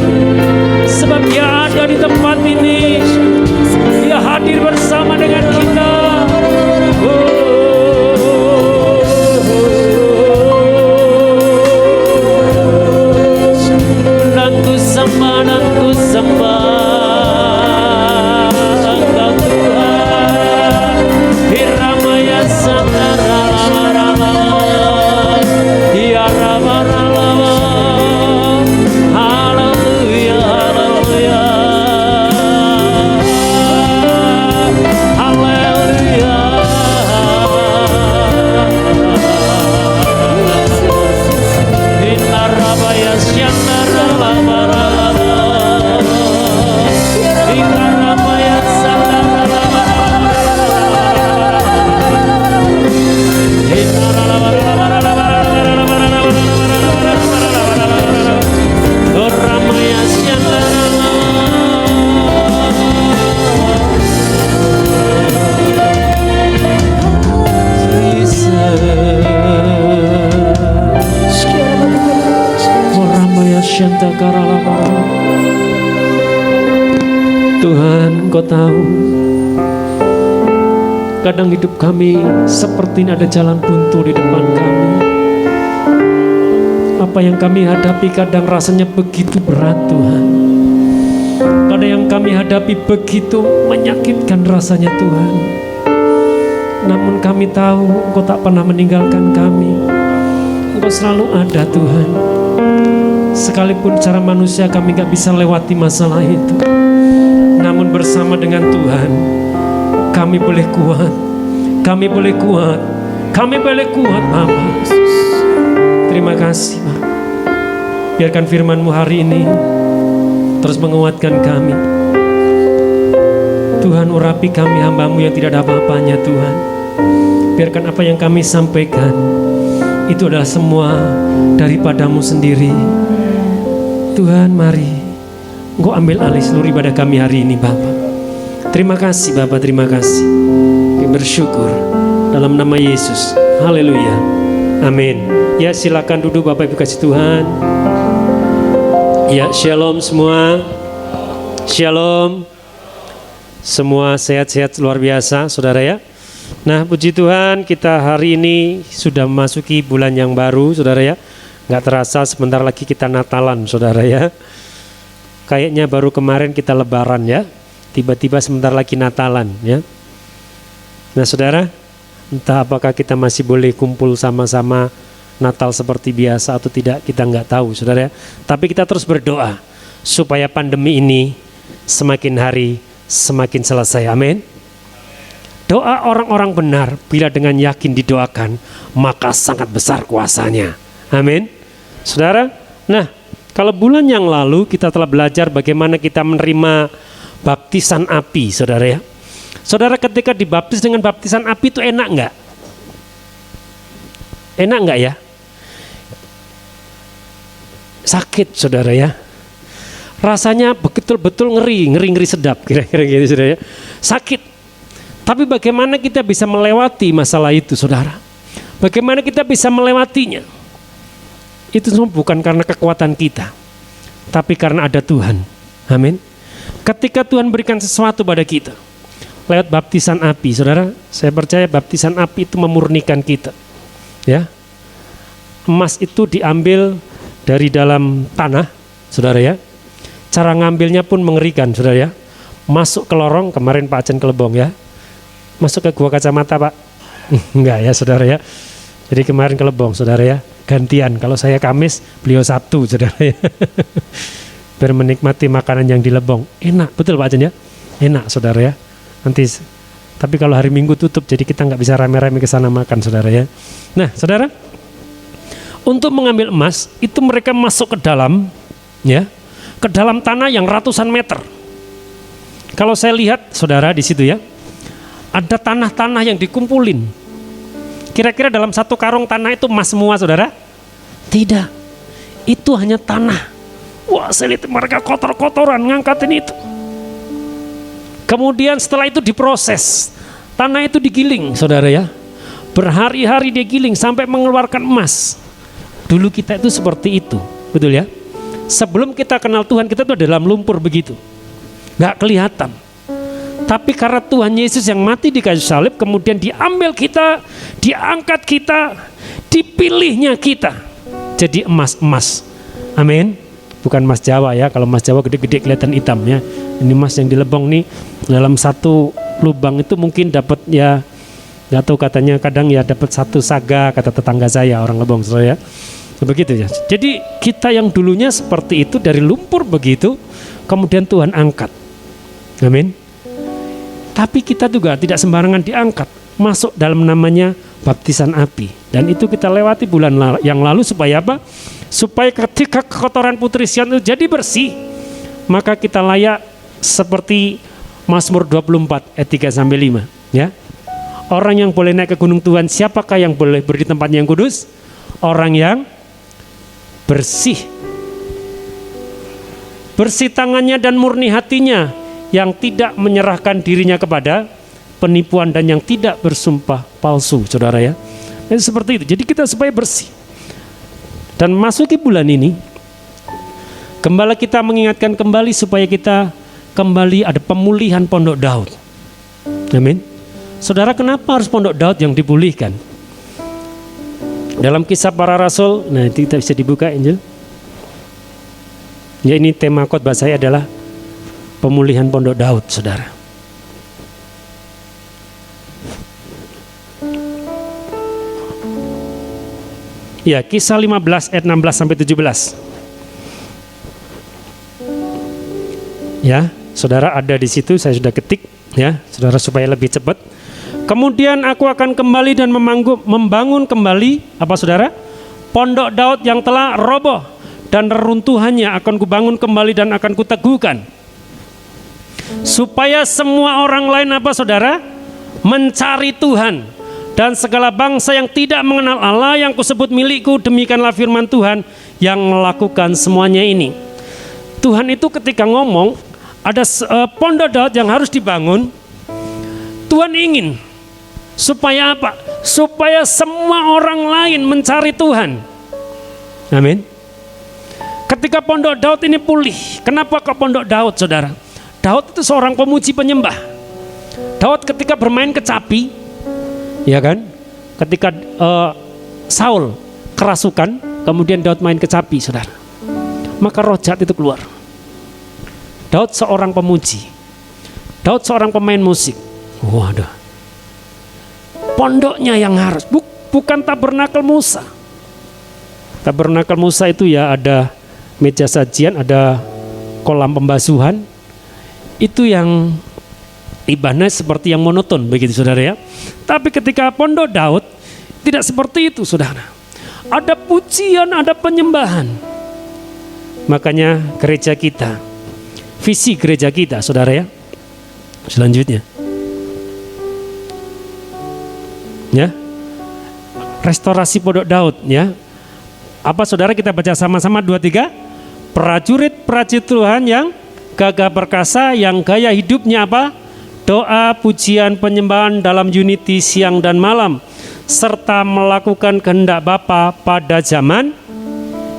Sebab Dia ada di tempat ini. Dia hadir bersama dengan kita. Dan ku sembah, dan ku sembah Engkau Tuhan. Hiramaya Sandara Lama-Lama, Ya Rama-Rama. Haleluya, haleluya, haleluya. Inarabaya Sandara Lama-Lama, Inarabaya Sandara Lama-Lama, Doramaya Sandara Tuhan, Engkau tahu kadang hidup kami seperti ini ada jalan buntu di depan kami. Apa yang kami hadapi kadang rasanya begitu berat Tuhan. Kadang yang kami hadapi begitu menyakitkan rasanya Tuhan. Namun kami tahu Engkau tak pernah meninggalkan kami. Engkau selalu ada Tuhan. Sekalipun cara manusia kami gak bisa lewati masalah itu, namun bersama dengan Tuhan kami boleh kuat. Kami boleh kuat. Kami boleh kuat Bapa. Terima kasih Pak. Biarkan firman-Mu hari ini terus menguatkan kami. Tuhan, urapi kami hamba-Mu yang tidak ada apa-apanya Tuhan. Biarkan apa yang kami sampaikan itu adalah semua daripada-Mu sendiri. Tuhan, mari Engkau ambil alih seluruh ibadah kami hari ini Bapa. Terima kasih Bapa, terima kasih. Kami bersyukur dalam nama Yesus. Haleluya. Amin. Ya, silakan duduk Bapak Ibu kasih Tuhan. Ya, shalom semua. Shalom. Semua sehat-sehat luar biasa Saudara ya. Nah, puji Tuhan, kita hari ini sudah memasuki bulan yang baru Saudara ya. Gak terasa sebentar lagi kita Natalan Saudara ya. Kayaknya baru kemarin kita Lebaran ya. Tiba-tiba sebentar lagi Natalan ya. Nah Saudara, entah apakah kita masih boleh kumpul sama-sama Natal seperti biasa atau tidak, kita nggak tahu Saudara ya. Tapi kita terus berdoa supaya pandemi ini semakin hari semakin selesai. Amin. Doa orang-orang benar bila dengan yakin didoakan, maka sangat besar kuasanya. Amin. Saudara, nah kalau bulan yang lalu kita telah belajar bagaimana kita menerima baptisan api Saudara ya. Saudara, ketika dibaptis dengan baptisan api itu enak nggak? Enak nggak ya? Sakit Saudara ya. Rasanya betul-betul ngeri sedap kira-kira gitu Saudara ya. Sakit. Tapi bagaimana kita bisa melewati masalah itu Saudara? Bagaimana kita bisa melewatinya? Itu semua bukan karena kekuatan kita, tapi karena ada Tuhan. Amin. Ketika Tuhan berikan sesuatu pada kita lewat baptisan api, Saudara, saya percaya baptisan api itu memurnikan kita. Ya. Emas itu diambil dari dalam tanah, Saudara ya. Cara ngambilnya pun mengerikan, Saudara ya. Masuk ke lorong, kemarin Pak Ajen ke Lebong ya. Masuk ke gua kacamata Pak. Enggak ya Saudara ya. Jadi kemarin ke Lebong Saudara ya. Gantian, kalau saya Kamis, beliau Sabtu Saudara ya. Biar menikmati makanan yang di Lebong. Enak, betul Pak Ajen ya? Enak Saudara ya. Nanti, tapi kalau hari Minggu tutup, jadi kita nggak bisa rame-rame ke sana makan Saudara ya. Nah Saudara, untuk mengambil emas, itu mereka masuk ke dalam, ya, ke dalam tanah yang ratusan meter. Kalau saya lihat Saudara di situ ya, ada tanah-tanah yang dikumpulin. Kira-kira dalam satu karung tanah itu emas semua Saudara? Tidak, itu hanya tanah. Wah, saya lihat mereka kotor-kotoran ngangkatin itu. Kemudian setelah itu diproses, tanah itu digiling Saudara ya. Berhari-hari dia giling sampai mengeluarkan emas. Dulu kita itu seperti itu, betul ya? Sebelum kita kenal Tuhan, kita tuh dalam lumpur begitu, nggak kelihatan. Tapi karena Tuhan Yesus yang mati di kayu salib, kemudian diambil kita, diangkat kita, dipilihnya kita jadi emas-emas. Amin. Bukan emas Jawa ya, kalau emas Jawa gede-gede kelihatan hitam ya. Ini emas yang dilebong nih, dalam satu lubang itu mungkin dapat ya, nggak tahu, katanya kadang ya dapat 1 saga, kata tetangga saya orang Lebong ya. Begitu ya. Jadi kita yang dulunya seperti itu dari lumpur begitu, kemudian Tuhan angkat. Amin. Tapi kita juga tidak sembarangan diangkat, masuk dalam namanya baptisan api. Dan itu kita lewati bulan yang lalu supaya apa? Supaya ketika kekotoran putri Sion itu jadi bersih, maka kita layak seperti Mazmur 24 ayat 3-5 ya. Orang yang boleh naik ke gunung Tuhan, siapakah yang boleh berdiri di tempat yang kudus? Orang yang bersih. Bersih tangannya dan murni hatinya, yang tidak menyerahkan dirinya kepada penipuan dan yang tidak bersumpah palsu, saudara ya. Jadi seperti itu. Jadi kita supaya bersih. Dan masuki bulan ini, gembala kita mengingatkan kembali supaya kita kembali ada pemulihan Pondok Daud. Amin. Saudara, kenapa harus Pondok Daud yang dipulihkan? Dalam Kisah Para Rasul, nah itu kita bisa dibuka, Angel. Ya, ini tema khotbah saya adalah pemulihan Pondok Daud, saudara. Ya, Kisah 15 ayat 16-17. Ya, saudara ada di situ, saya sudah ketik ya, saudara supaya lebih cepat. Kemudian aku akan kembali dan membangun kembali apa saudara? Pondok Daud yang telah roboh, dan reruntuhannya akan kubangun kembali dan akan kuteguhkan. Supaya semua orang lain apa saudara? Mencari Tuhan, dan segala bangsa yang tidak mengenal Allah yang kusebut milikku, demikianlah firman Tuhan yang melakukan semuanya ini. Tuhan itu ketika ngomong ada Pondok Daud yang harus dibangun, Tuhan ingin supaya apa? Supaya semua orang lain mencari Tuhan. Amin. Ketika Pondok Daud ini pulih, kenapa kok Pondok Daud, saudara? Daud itu seorang pemuji penyembah. Daud ketika bermain kecapi, ya kan? Ketika Saul kerasukan, kemudian Daud main kecapi, saudara. Maka roh jahat itu keluar. Daud seorang pemuji. Daud seorang pemain musik. Waduh. Pondoknya yang harus, bukan tabernakel Musa. Tabernakel Musa itu ya ada meja sajian, ada kolam pembasuhan. Itu yang ibadahnya seperti yang monoton begitu saudara ya. Tapi ketika Pondok Daud tidak seperti itu saudara. Ada pujian, ada penyembahan. Makanya gereja kita, visi gereja kita saudara ya. Selanjutnya ya, restorasi Pondok Daud ya. Apa saudara kita baca sama-sama 2-3. Prajurit-prajurit Tuhan yang gagah perkasa, yang gaya hidupnya apa? Doa, pujian, penyembahan dalam unity siang dan malam, serta melakukan kehendak Bapa pada zaman.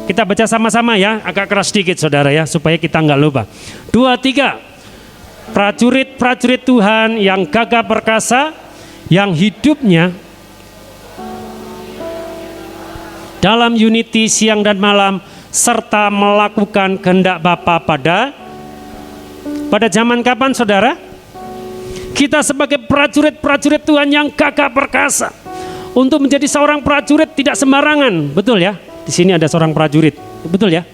Kita baca sama-sama ya, agak keras sedikit saudara ya, supaya kita nggak lupa. 2-3. Prajurit-prajurit Tuhan yang gagah perkasa, yang hidupnya dalam unity siang dan malam, serta melakukan kehendak Bapa pada zaman kapan saudara? Kita sebagai prajurit-prajurit Tuhan yang gagah perkasa. Untuk menjadi seorang prajurit tidak sembarangan, betul ya? Di sini ada seorang prajurit, betul ya?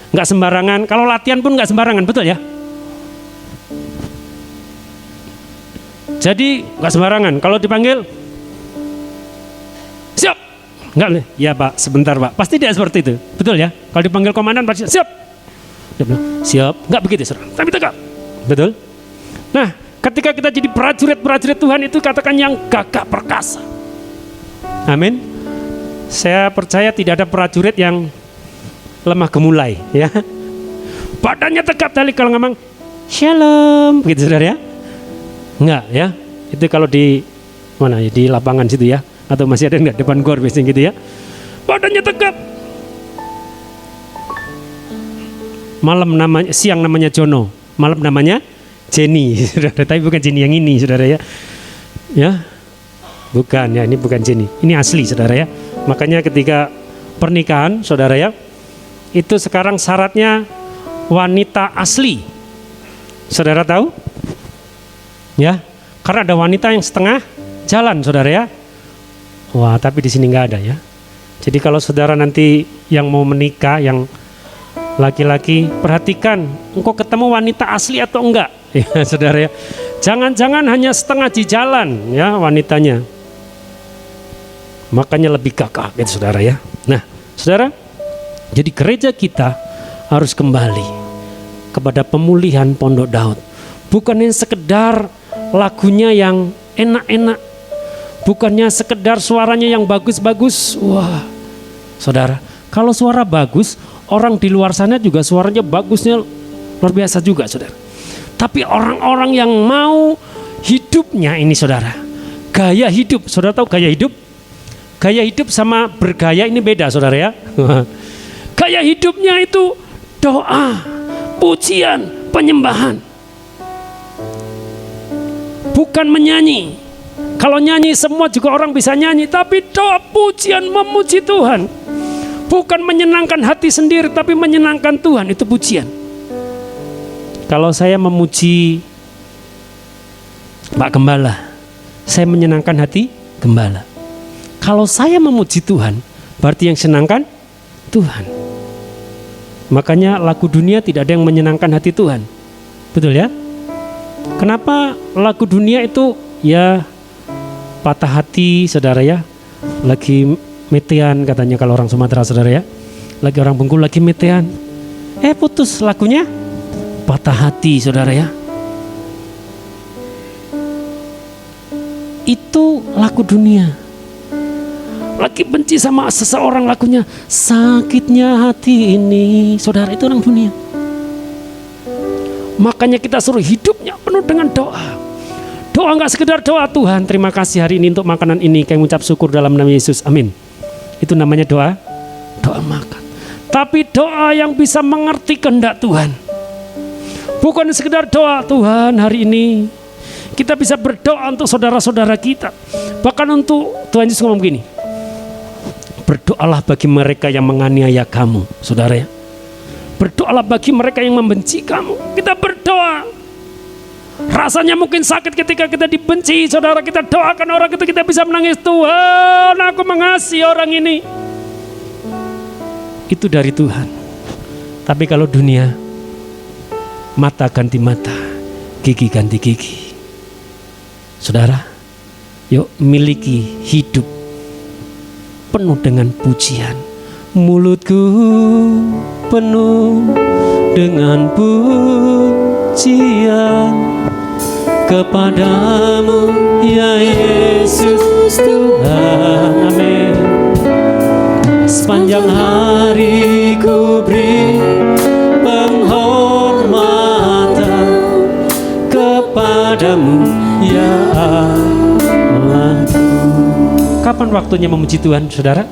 Nggak sembarangan, kalau latihan pun nggak sembarangan, betul ya? Jadi nggak sembarangan, kalau dipanggil siap, nggak boleh, ya Pak, sebentar Pak, pasti dia seperti itu, betul ya? Kalau dipanggil komandan pasti siap, siap, nggak begitu saudara, tapi tegak, betul? Nah, ketika kita jadi prajurit-prajurit Tuhan itu katakan yang gagah perkasa. Amin. Saya percaya tidak ada prajurit yang lemah gemulai ya. Badannya tegap tali kalau ngomong shalom, begitu saudara ya. Enggak ya. Itu kalau di mana ya, di lapangan situ ya, atau masih ada enggak depan gor biasanya gitu ya. Badannya tegap. siang namanya Jono, malam namanya Jenny, saudara. Tapi bukan Jenny yang ini, saudara ya. Ya, bukan ya, ini bukan Jenny. Ini asli, saudara ya. Makanya ketika pernikahan, saudara ya, itu sekarang syaratnya wanita asli. Saudara tahu? Ya, karena ada wanita yang setengah jalan, saudara ya. Wah, tapi di sini nggak ada ya. Jadi kalau saudara nanti yang mau menikah, yang laki-laki, perhatikan, engkau ketemu wanita asli atau enggak, ya saudara ya. Jangan-jangan hanya setengah di jalan, ya wanitanya. Makanya lebih gagah, gitu saudara ya. Nah, saudara, jadi gereja kita harus kembali kepada pemulihan Pondok Daud. Bukannya sekedar lagunya yang enak-enak, bukannya sekedar suaranya yang bagus-bagus. Wah, saudara, kalau suara bagus, orang di luar sana juga suaranya bagusnya luar biasa juga, saudara. Tapi orang-orang yang mau hidupnya ini, saudara, gaya hidup, saudara tahu gaya hidup? Gaya hidup sama bergaya ini beda, saudara ya. Gaya hidupnya itu doa, pujian, penyembahan. Bukan menyanyi. Kalau nyanyi semua juga orang bisa nyanyi, tapi doa, pujian, memuji Tuhan. Bukan menyenangkan hati sendiri, tapi menyenangkan Tuhan, itu pujian. Kalau saya memuji Pak Gembala, saya menyenangkan hati Gembala. Kalau saya memuji Tuhan, berarti yang senangkan Tuhan. Makanya lagu dunia tidak ada yang menyenangkan hati Tuhan. Betul ya? Kenapa lagu dunia itu ya patah hati, saudara ya? Lagi metean katanya kalau orang Sumatera, saudara ya. Lagi orang Bengkulu lagi metean. Putus lagunya, patah hati, saudara ya. Itu lagu dunia. Lagi benci sama seseorang, lagunya sakitnya hati ini, saudara, itu orang dunia. Makanya kita suruh hidupnya penuh dengan doa. Doa nggak sekedar doa, Tuhan terima kasih hari ini untuk makanan ini, kami ucap syukur dalam nama Yesus, amin. Itu namanya doa makan. Tapi doa yang bisa mengerti kehendak Tuhan. Bukan sekedar doa, Tuhan hari ini kita bisa berdoa untuk saudara-saudara kita. Bahkan untuk Tuhan Yesus ngomong begini, berdoalah bagi mereka yang menganiaya kamu, saudara ya. Berdoalah bagi mereka yang membenci kamu. Kita berdoa. Rasanya mungkin sakit ketika kita dibenci, saudara. Kita doakan orang itu, kita bisa menangis, Tuhan aku mengasihi orang ini. Itu dari Tuhan. Tapi kalau dunia, mata ganti mata, gigi ganti gigi. Saudara, yuk miliki hidup penuh dengan pujian. Mulutku penuh dengan pujian kepadamu ya Yesus Tuhan, amin. Sepanjang hari ku beri penghormatan kepadamu ya Allahku. Kapan waktunya memuji Tuhan, saudara?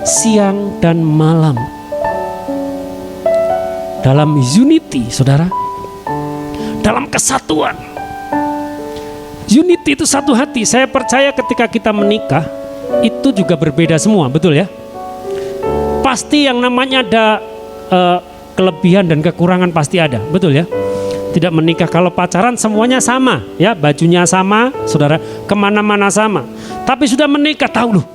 Siang dan malam. Dalam unity, saudara. Dalam kesatuan. Unity itu satu hati. Saya percaya ketika kita menikah, itu juga berbeda semua, betul ya? Pasti yang namanya ada kelebihan dan kekurangan pasti ada, betul ya? Tidak menikah kalau pacaran semuanya sama, ya bajunya sama, saudara, kemana-mana sama. Tapi sudah menikah, tahu loh,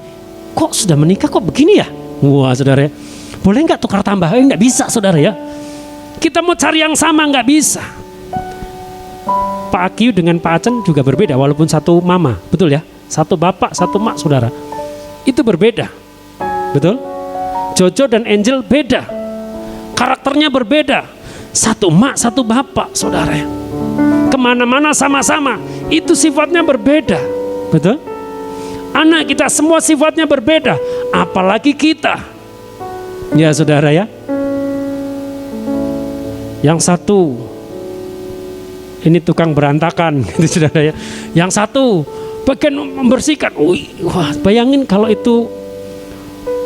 kok sudah menikah kok begini ya? Wah saudara ya, boleh nggak tukar tambah? Nggak bisa saudara ya. Kita mau cari yang sama nggak bisa. Pak Akiu dengan Pak Acen juga berbeda walaupun satu mama, betul ya? Satu bapak, satu mak, saudara. Itu berbeda, betul? Jojo dan Angel beda, karakternya berbeda. Satu mak, satu bapak, saudara. Kemana-mana sama-sama, itu sifatnya berbeda, betul? Anak kita semua sifatnya berbeda, apalagi kita. Ya saudara ya. Yang satu ini tukang berantakan gitu saudara ya. Yang satu bagian membersihkan. Wah, bayangin kalau itu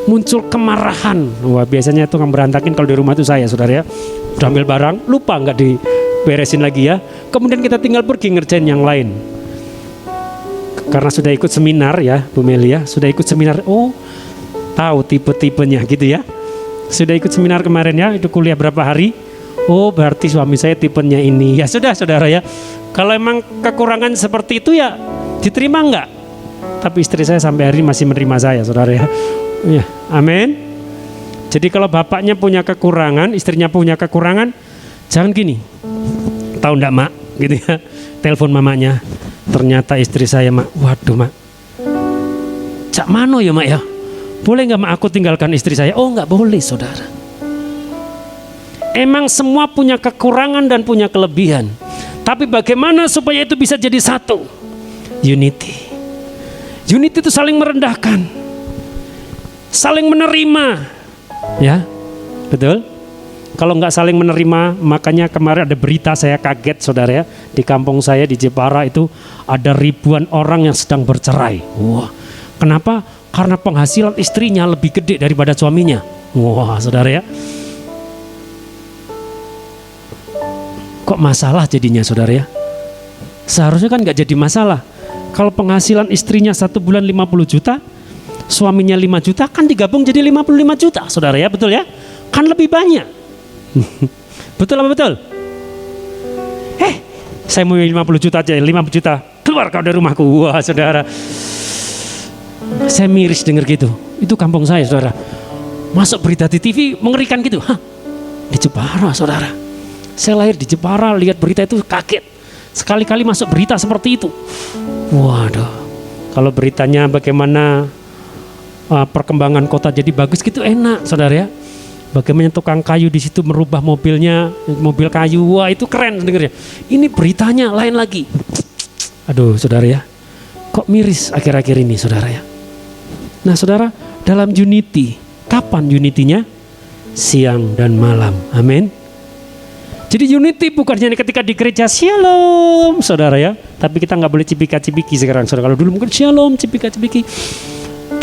muncul kemarahan. Wah, biasanya itu yang berantakin kalau di rumah itu saya, saudara ya. Udah ambil barang, lupa nggak diberesin lagi ya. Kemudian kita tinggal pergi ngerjain yang lain. Karena sudah ikut seminar ya, Bu Meli ya, sudah ikut seminar. Oh, tahu tipe-tipenya gitu ya. Sudah ikut seminar kemarin ya, itu kuliah berapa hari? Oh, berarti suami saya tipenya ini. Ya sudah, saudara ya. Kalau emang kekurangan seperti itu ya diterima enggak? Tapi istri saya sampai hari ini masih menerima saya, saudara ya. Ya, amin. Jadi kalau bapaknya punya kekurangan, istrinya punya kekurangan, jangan gini. Tahu enggak, Mak? Gitu ya. Telepon mamanya. Ternyata istri saya, Mak. Waduh, Mak. Cak mano ya, Mak ya? Boleh enggak, Mak, aku tinggalkan istri saya? Oh, enggak boleh, saudara. Emang semua punya kekurangan dan punya kelebihan. Tapi bagaimana supaya itu bisa jadi satu? Unity. Unity itu saling merendahkan, saling menerima, ya, betul. Kalau nggak saling menerima, makanya kemarin ada berita saya kaget, saudara ya, di kampung saya di Jepara itu ada ribuan orang yang sedang bercerai. Wah, kenapa? Karena penghasilan istrinya lebih gede daripada suaminya. Wah, saudara ya. Kok masalah jadinya, saudara ya? Seharusnya kan nggak jadi masalah. Kalau penghasilan istrinya 1 bulan 50 juta, suaminya 5 juta, kan digabung jadi 55 juta, saudara ya, betul ya? Kan lebih banyak. Betul apa betul? Saya mau 50 juta aja, 5 juta, keluar kau dari rumahku. Wah, saudara. Saya miris dengar gitu. Itu kampung saya, saudara. Masuk berita di TV mengerikan gitu. Hah? Di Jepara, saudara. Saya lahir di Jepara, lihat berita itu kaget. Sekali-kali masuk berita seperti itu. Waduh, kalau beritanya bagaimana perkembangan kota jadi bagus gitu enak, saudara ya. Bagaimana tukang kayu di situ merubah mobilnya, mobil kayu, wah itu keren dengarnya. Ini beritanya lain lagi. Aduh, saudara ya, kok miris akhir-akhir ini, saudara ya. Nah, saudara, dalam unity, kapan unity-nya? Siang dan malam, amin. Jadi unity bukan hanya ketika di gereja shalom, saudara ya. Tapi kita nggak boleh cipika-cipiki sekarang, saudara. Kalau dulu mungkin shalom, cipika-cipiki.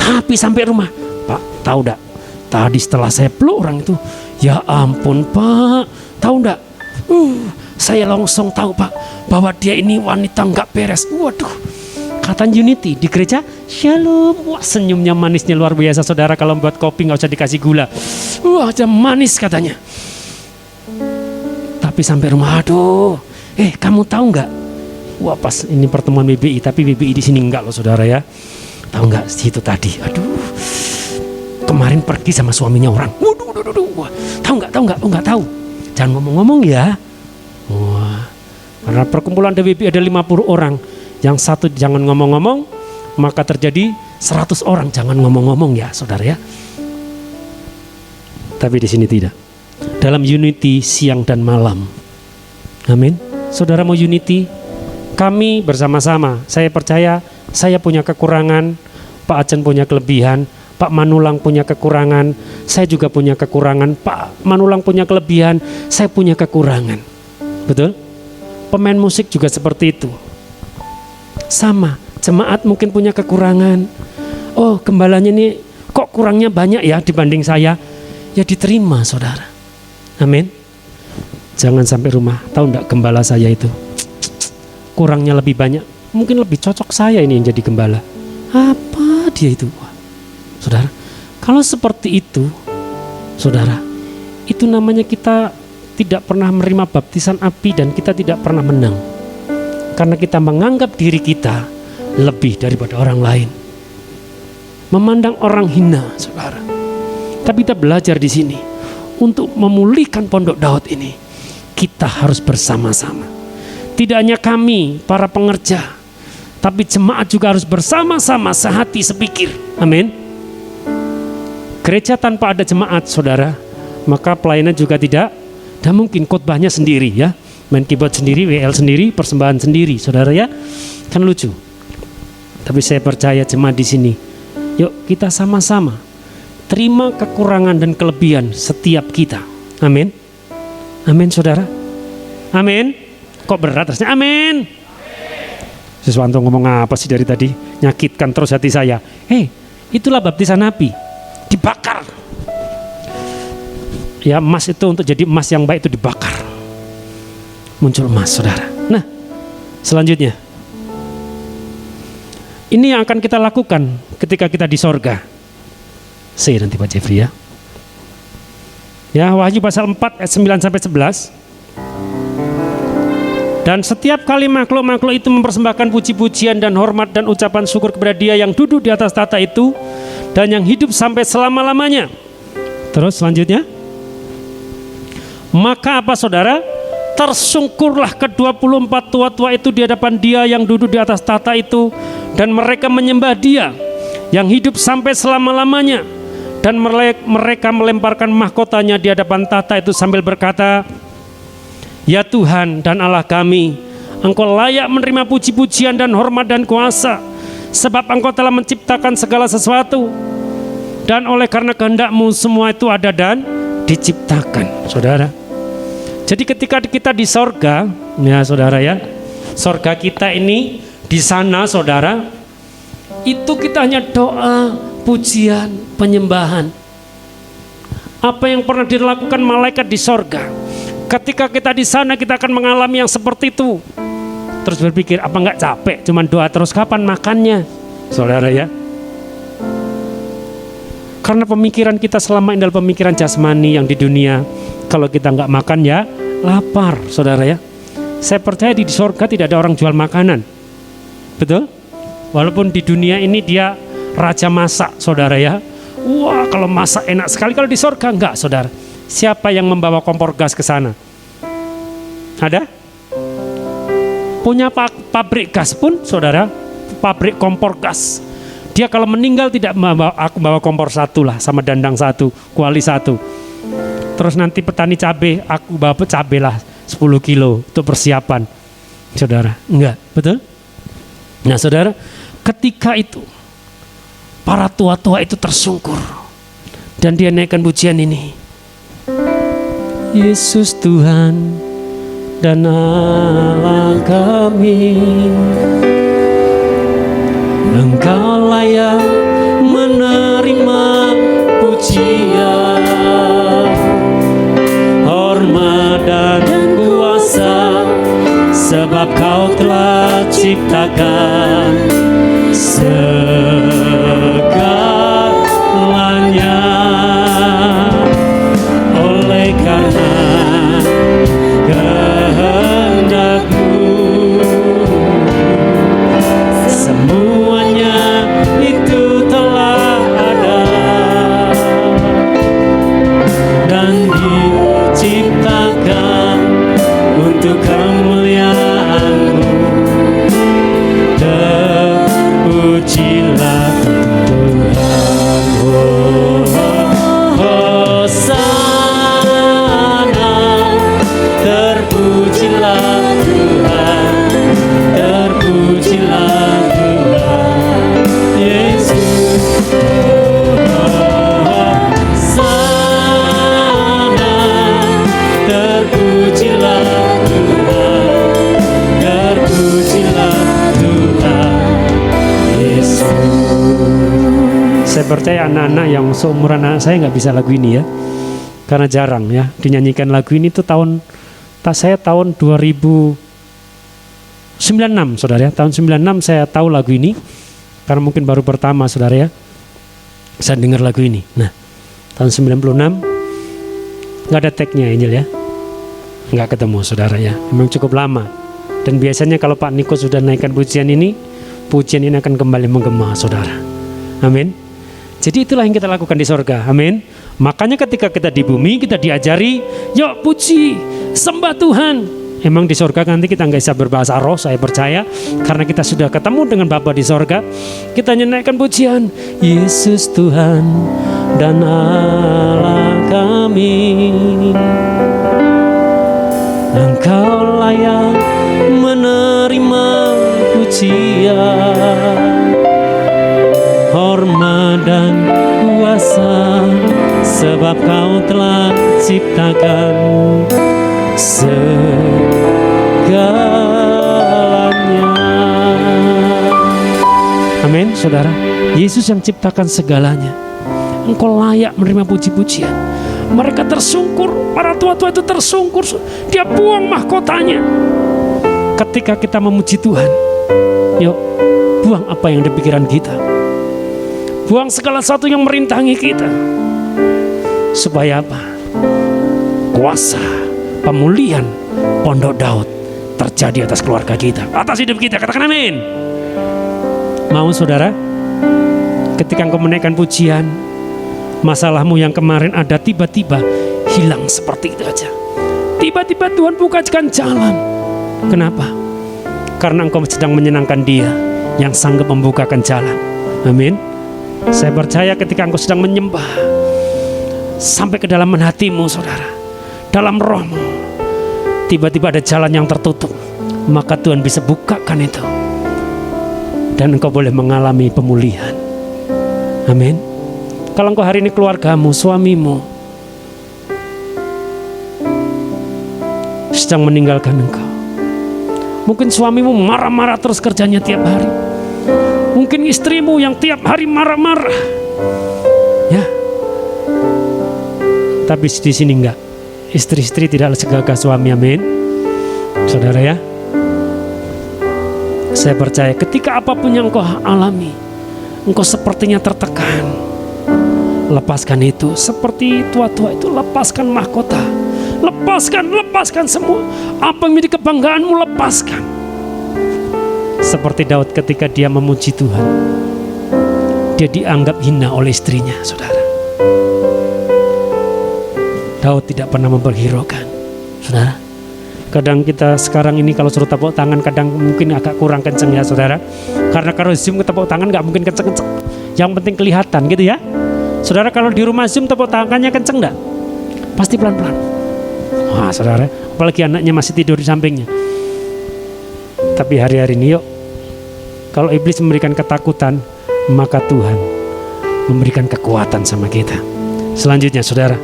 Tapi sampai rumah, Pak, tahu enggak? Tadi setelah saya peluk orang itu, ya ampun Pak, tahu enggak? Saya langsung tahu Pak, bahwa dia ini wanita nggak beres. Waduh, kata unity di gereja shalom. Wah, senyumnya manisnya luar biasa, saudara. Kalau buat kopi nggak usah dikasih gula. Wah, aja manis katanya. Tapi sampai rumah, aduh, kamu tahu nggak? Wah, pas ini pertemuan BBI, tapi BBI di sini enggak loh, saudara ya. Tahu nggak situ tadi? Aduh, kemarin pergi sama suaminya orang. Waduh, wah, tahu nggak? Oh, nggak tahu. Jangan ngomong-ngomong ya. Wah, karena perkumpulan BBI ada 50 orang. Yang satu jangan ngomong-ngomong, maka terjadi 100 orang jangan ngomong-ngomong ya, saudara ya. Tapi di sini tidak. Dalam unity siang dan malam. Amin. Saudara mau unity? Kami bersama-sama. Saya percaya saya punya kekurangan, Pak Ajen punya kelebihan, Pak Manulang punya kekurangan, saya juga punya kekurangan, Pak Manulang punya kelebihan, saya punya kekurangan. Betul? Pemain musik juga seperti itu. Sama, jemaat mungkin punya kekurangan. Oh, gembalanya ini kok kurangnya banyak ya dibanding saya. Ya diterima, saudara. Amin. Jangan sampai rumah, tahu enggak gembala saya itu kurangnya lebih banyak, mungkin lebih cocok saya ini yang jadi gembala. Apa dia itu? Wah, saudara, kalau seperti itu, saudara, itu namanya kita tidak pernah menerima baptisan api dan kita tidak pernah menang. Karena kita menganggap diri kita lebih daripada orang lain. Memandang orang hina, saudara. Tapi kita belajar di sini. Untuk memulihkan Pondok Daud ini, kita harus bersama-sama. Tidak hanya kami, para pengerja, tapi jemaat juga harus bersama-sama, sehati, sepikir. Amin. Gereja tanpa ada jemaat, saudara, maka pelayanan juga tidak mungkin. Khotbahnya sendiri ya, main keyboard sendiri, WL sendiri, persembahan sendiri, saudara ya. Kan lucu. Tapi saya percaya jemaat di sini, yuk kita sama-sama terima kekurangan dan kelebihan setiap kita. Amin. Amin, saudara. Amin. Kok berat rasanya? Amin. Siswanto ngomong apa sih dari tadi? Nyakitkan terus hati saya. Itulah baptisan api. dibakar. Ya, emas itu untuk jadi emas yang baik itu dibakar. Muncul emas, saudara. Nah, selanjutnya. Ini yang akan kita lakukan ketika kita di sorga. Nanti Pak Jeffrey ya. Ya, Wahyu pasal 4 ayat 9-11. Dan setiap kali makhluk-makhluk itu mempersembahkan puji-pujian dan hormat dan ucapan syukur kepada Dia yang duduk di atas tahta itu dan yang hidup sampai selama-lamanya. Terus selanjutnya. Maka apa saudara? Tersungkurlah ke-24 tua-tua itu di hadapan Dia yang duduk di atas tahta itu, dan mereka menyembah Dia yang hidup sampai selama-lamanya, dan mereka melemparkan mahkotanya di hadapan tahta itu sambil berkata, Ya Tuhan dan Allah kami, Engkau layak menerima puji-pujian dan hormat dan kuasa, sebab Engkau telah menciptakan segala sesuatu, dan oleh karena kehendak-Mu semua itu ada dan diciptakan. Saudara, jadi ketika kita di sorga, ya saudara ya, sorga kita ini di sana saudara, itu kita hanya doa, pujian, penyembahan. Apa yang pernah dilakukan malaikat di sorga, ketika kita di sana kita akan mengalami yang seperti itu. Terus berpikir, apa nggak capek cuman doa terus, kapan makannya saudara ya? Karena pemikiran kita selama ini adalah pemikiran jasmani yang di dunia. Kalau kita nggak makan ya lapar, saudara ya. Saya percaya di surga tidak ada orang jual makanan, betul? Walaupun di dunia ini dia raja masak, saudara ya. Wah, kalau masak enak sekali. Kalau di surga enggak, saudara. Siapa yang membawa kompor gas ke sana? Ada? Punya pabrik gas pun, saudara, pabrik kompor gas. Dia kalau meninggal tidak bawa kompor satu lah, sama dandang satu, kuali satu. Terus nanti petani cabai, aku bawa cabai lah 10 kilo untuk persiapan. Saudara, enggak, betul? Nah saudara, ketika itu para tua-tua itu tersungkur dan dia naikkan pujian ini. Yesus Tuhan dan Allah kami, Engkau layak menerima pujian, hormat dan kuasa, sebab Kau telah ciptakan segalanya. Oleh karena kehendak-Mu semuanya itu telah ada dan diciptakan untuk kemuliaan-Mu. Terpujilah Tuhan, Hosana. Terpujilah Tuhan, terpujilah Tuhan Yesus. Hosana, terpujilah Tuhan, terpujilah Tuhan Yesus. Saya percaya anak-anak yang seumuran anak saya nggak bisa lagu ini ya, karena jarang ya dinyanyikan lagu ini. Itu tahun 2096 saudara ya. Tahun 96 saya tahu lagu ini, karena mungkin baru pertama saudara ya saya dengar lagu ini. Nah tahun 96 nggak ada tag-nya Angel ya, nggak ketemu saudara ya, memang cukup lama. Dan biasanya kalau Pak Niko sudah naikkan pujian ini akan kembali menggema saudara. Amin. Jadi itulah yang kita lakukan di sorga. Amin. Makanya ketika kita di bumi kita diajari, yuk puji, sembah Tuhan. Emang di sorga nanti kita nggak bisa berbahasa roh, saya percaya, karena kita sudah ketemu dengan Bapa di sorga. Kita menaikkan pujian, Yesus Tuhan dan Allah kami, Engkau layak menerima pujian, hormat dan kuasa, sebab Kau telah ciptakan segalanya. Amin saudara. Yesus yang ciptakan segalanya. Engkau layak menerima puji-pujian. Mereka tersungkur, para tua-tua itu tersungkur. Dia buang mahkotanya. Ketika kita memuji Tuhan, yuk buang apa yang di pikiran kita. Buang segala sesuatu yang merintangi kita. Supaya apa? Kuasa pemulihan Pondok Daud terjadi atas keluarga kita, atas hidup kita. Katakan amin. Mau saudara? Ketika engkau menaikkan pujian, masalahmu yang kemarin ada tiba-tiba hilang seperti itu aja. Tiba-tiba Tuhan bukakan jalan. Kenapa? Karena engkau sedang menyenangkan Dia yang sanggup membukakan jalan. Amin. Saya percaya ketika engkau sedang menyembah sampai ke dalam hatimu saudara, dalam rohmu, tiba-tiba ada jalan yang tertutup, maka Tuhan bisa bukakan itu. Dan engkau boleh mengalami pemulihan. Amin. Kalau engkau hari ini keluargamu, suamimu sedang meninggalkan engkau. Mungkin suamimu marah-marah terus kerjanya tiap hari. Mungkin istrimu yang tiap hari marah-marah. Ya. Tapi di sini enggak. Istri-istri tidak segagah suami, amin. Saudara ya. Saya percaya ketika apapun yang engkau alami, engkau sepertinya tertekan, lepaskan itu. Seperti tua-tua itu, lepaskan mahkota. Lepaskan semua. Apa yang menjadi kebanggaanmu, lepaskan. Seperti Daud ketika dia memuji Tuhan, dia dianggap hina oleh istrinya, saudara. Daud tidak pernah memperhiraukan, saudara. Kadang kita sekarang ini kalau suruh tepuk tangan kadang mungkin agak kurang kenceng ya saudara. Karena kalau Zoom tepuk tangan gak mungkin kenceng-kenceng. Yang penting kelihatan gitu ya. Saudara kalau di rumah Zoom tepuk tangannya kenceng gak? Pasti pelan-pelan. Wah saudara, apalagi anaknya masih tidur di sampingnya. Tapi hari-hari ini yuk, kalau iblis memberikan ketakutan, maka Tuhan memberikan kekuatan sama kita. Selanjutnya saudara,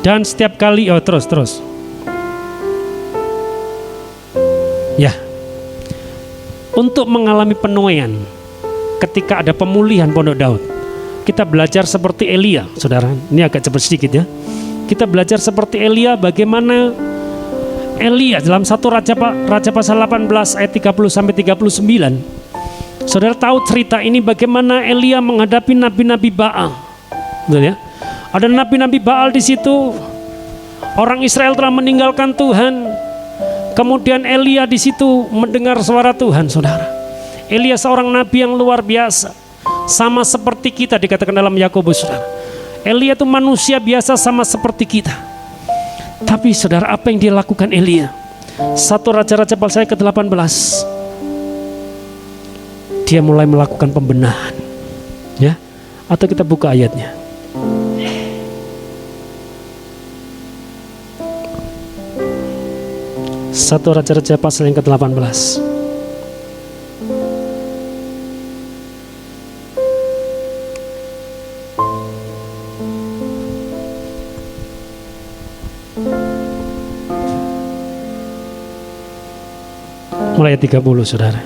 dan setiap kali, terus. Ya, untuk mengalami penuaian, ketika ada pemulihan Pondok Daud, kita belajar seperti Elia, saudara. Ini agak cepat sedikit ya. Kita belajar seperti Elia, bagaimana Elia dalam 1 Raja pasal 18 ayat 30 sampai 39. Saudara tahu cerita ini bagaimana Elia menghadapi nabi-nabi Baal. Betul ya? Ada nabi-nabi Baal di situ. Orang Israel telah meninggalkan Tuhan. Kemudian Elia di situ mendengar suara Tuhan, saudara. Elia seorang nabi yang luar biasa. Sama seperti kita dikatakan dalam Yakobus, saudara. Elia itu manusia biasa sama seperti kita. Tapi saudara, apa yang dia lakukan Elia? 1 Raja-Raja pasal ke-18. Dia mulai melakukan pembenahan. Ya. Atau kita buka ayatnya. 1 Raja-Raja pasal yang ke-18. Mulai ayat 30 saudara.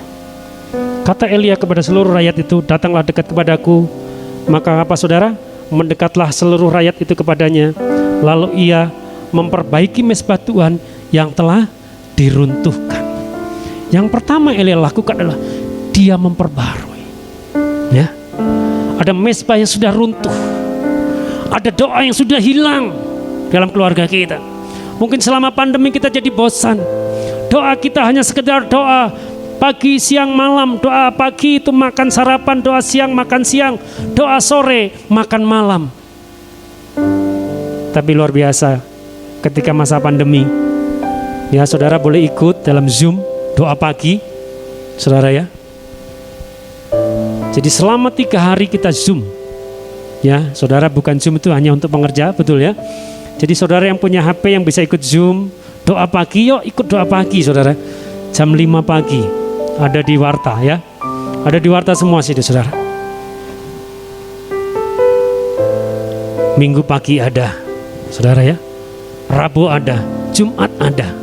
Kata Elia kepada seluruh rakyat itu, datanglah dekat kepadaku. Maka apa saudara? Mendekatlah seluruh rakyat itu kepadanya. Lalu ia memperbaiki mezbah Tuhan yang telah diruntuhkan. Yang pertama Elia lakukan adalah dia memperbarui. Ya, ada mezbah yang sudah runtuh, ada doa yang sudah hilang dalam keluarga kita. Mungkin selama pandemi kita jadi bosan. Doa kita hanya sekedar doa pagi, siang, malam. Doa pagi itu makan sarapan, doa siang makan siang, doa sore makan malam. Tapi luar biasa ketika masa pandemi. Ya saudara boleh ikut dalam Zoom doa pagi, saudara ya. Jadi selama 3 hari kita Zoom. Ya saudara, bukan Zoom itu hanya untuk pengerja, betul ya. Jadi saudara yang punya HP yang bisa ikut Zoom doa pagi, yuk ikut doa pagi saudara. Jam 5 pagi ada di Warta ya. Ada di Warta semua sih saudara. Minggu pagi ada saudara ya. Rabu ada, Jumat ada.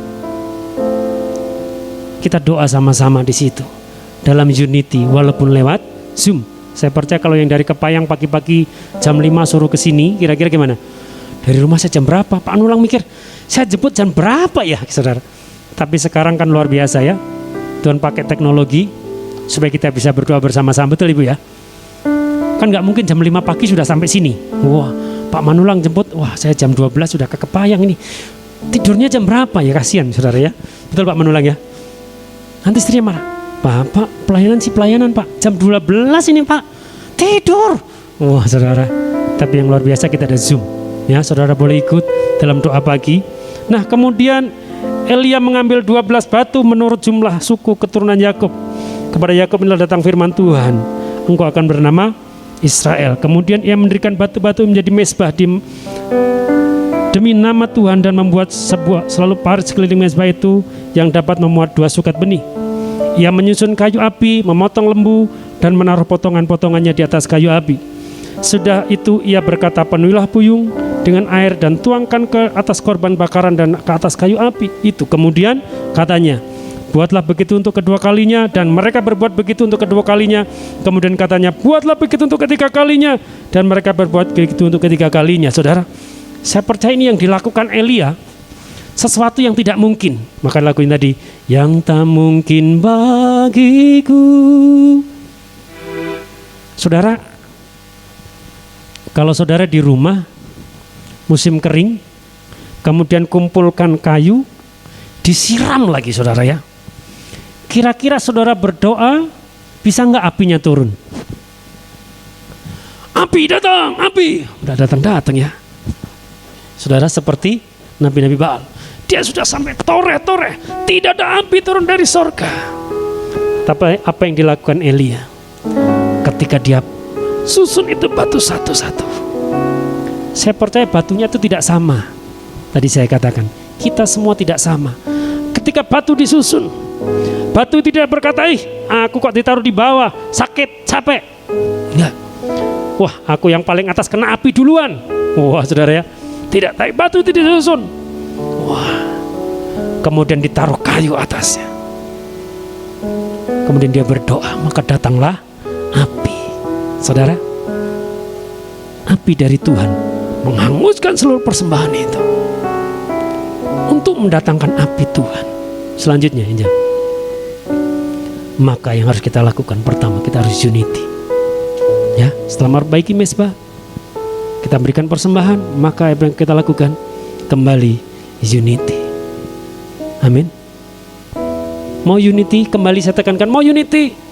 Kita doa sama-sama di situ dalam unity walaupun lewat Zoom Saya percaya kalau yang dari Kepayang pagi-pagi jam 5 suruh ke sini, kira-kira gimana? Dari rumah saya jam berapa? Pak Anulang mikir, saya jemput jam berapa ya, saudara? Tapi sekarang kan luar biasa ya. Tuhan pakai teknologi supaya kita bisa berdoa bersama-sama, betul Ibu ya? Kan nggak mungkin jam 5 pagi sudah sampai sini. Wah, Pak Manulang jemput, wah saya jam 12 sudah ke Kepayang ini. Tidurnya jam berapa ya, kasihan saudara ya. Betul Pak Manulang ya. Nanti istrinya marah, Pak pelayanan Pak, jam 12 ini Pak, tidur. Wah saudara, tapi yang luar biasa kita ada Zoom ya, saudara boleh ikut dalam doa pagi. Nah kemudian Elia mengambil 12 batu menurut jumlah suku keturunan Yakub. Kepada Yakub inilah datang firman Tuhan, engkau akan bernama Israel. Kemudian ia mendirikan batu-batu menjadi mezbah demi nama Tuhan dan membuat sebuah selalu parit sekeliling mezbah itu yang dapat memuat 2 sukat benih. Ia menyusun kayu api, memotong lembu dan menaruh potongan-potongannya di atas kayu api. Sudah itu ia berkata, penuhilah puyung dengan air dan tuangkan ke atas korban bakaran dan ke atas kayu api itu. Kemudian katanya, buatlah begitu untuk kedua kalinya, dan mereka berbuat begitu untuk kedua kalinya. Kemudian katanya, buatlah begitu untuk ketiga kalinya, dan mereka berbuat begitu untuk ketiga kalinya. Saudara, saya percaya ini yang dilakukan Elia, sesuatu yang tidak mungkin. Maka lagu ini tadi, yang tak mungkin bagiku. Saudara, kalau saudara di rumah musim kering, kemudian kumpulkan kayu, disiram lagi saudara ya. Kira-kira saudara berdoa, bisa nggak apinya turun? Api datang, api. Udah datang ya. Saudara seperti Nabi-Nabi Baal. Dia sudah sampai toreh-toreh, tidak ada api turun dari sorga. Tapi apa yang dilakukan Elia? Ketika dia susun itu batu satu-satu. Saya percaya batunya itu tidak sama. Tadi saya katakan, kita semua tidak sama. Ketika batu disusun, batu tidak berkata, aku kok ditaruh di bawah, sakit, capek. Enggak. Wah, aku yang paling atas kena api duluan. Wah, saudara ya. Tidak, tapi batu itu disusun. Wah. Kemudian ditaruh kayu atasnya. Kemudian dia berdoa, maka datanglah api. Saudara, api dari Tuhan menghanguskan seluruh persembahan itu untuk mendatangkan api Tuhan. Selanjutnya, maka yang harus kita lakukan pertama, kita harus unity. Ya, setelah memperbaiki mezbah, kita berikan persembahan, maka apa yang kita lakukan? Kembali unity. Amin. Mau unity, kembali saya tekankan, mau unity.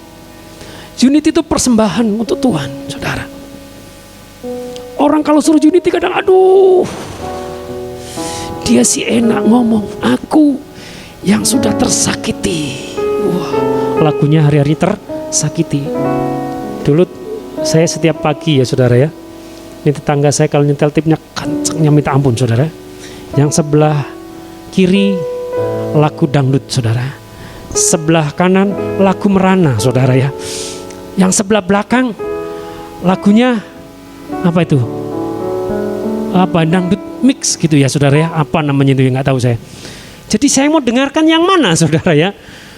Unity itu persembahan untuk Tuhan, saudara. Orang kalau suruh unity kadang, aduh, dia sih enak ngomong, aku yang sudah tersakiti. Wah, lagunya hari-hari tersakiti. Dulu saya setiap pagi ya saudara ya, ini tetangga saya kalau nyetel tipnya kencengnya minta ampun saudara. Yang sebelah kiri lagu dangdut saudara, sebelah kanan lagu merana saudara ya, yang sebelah belakang lagunya apa itu? Apa dangdut mix gitu ya saudara ya, apa namanya itu ya nggak tahu saya. Jadi saya mau dengarkan yang mana saudara ya.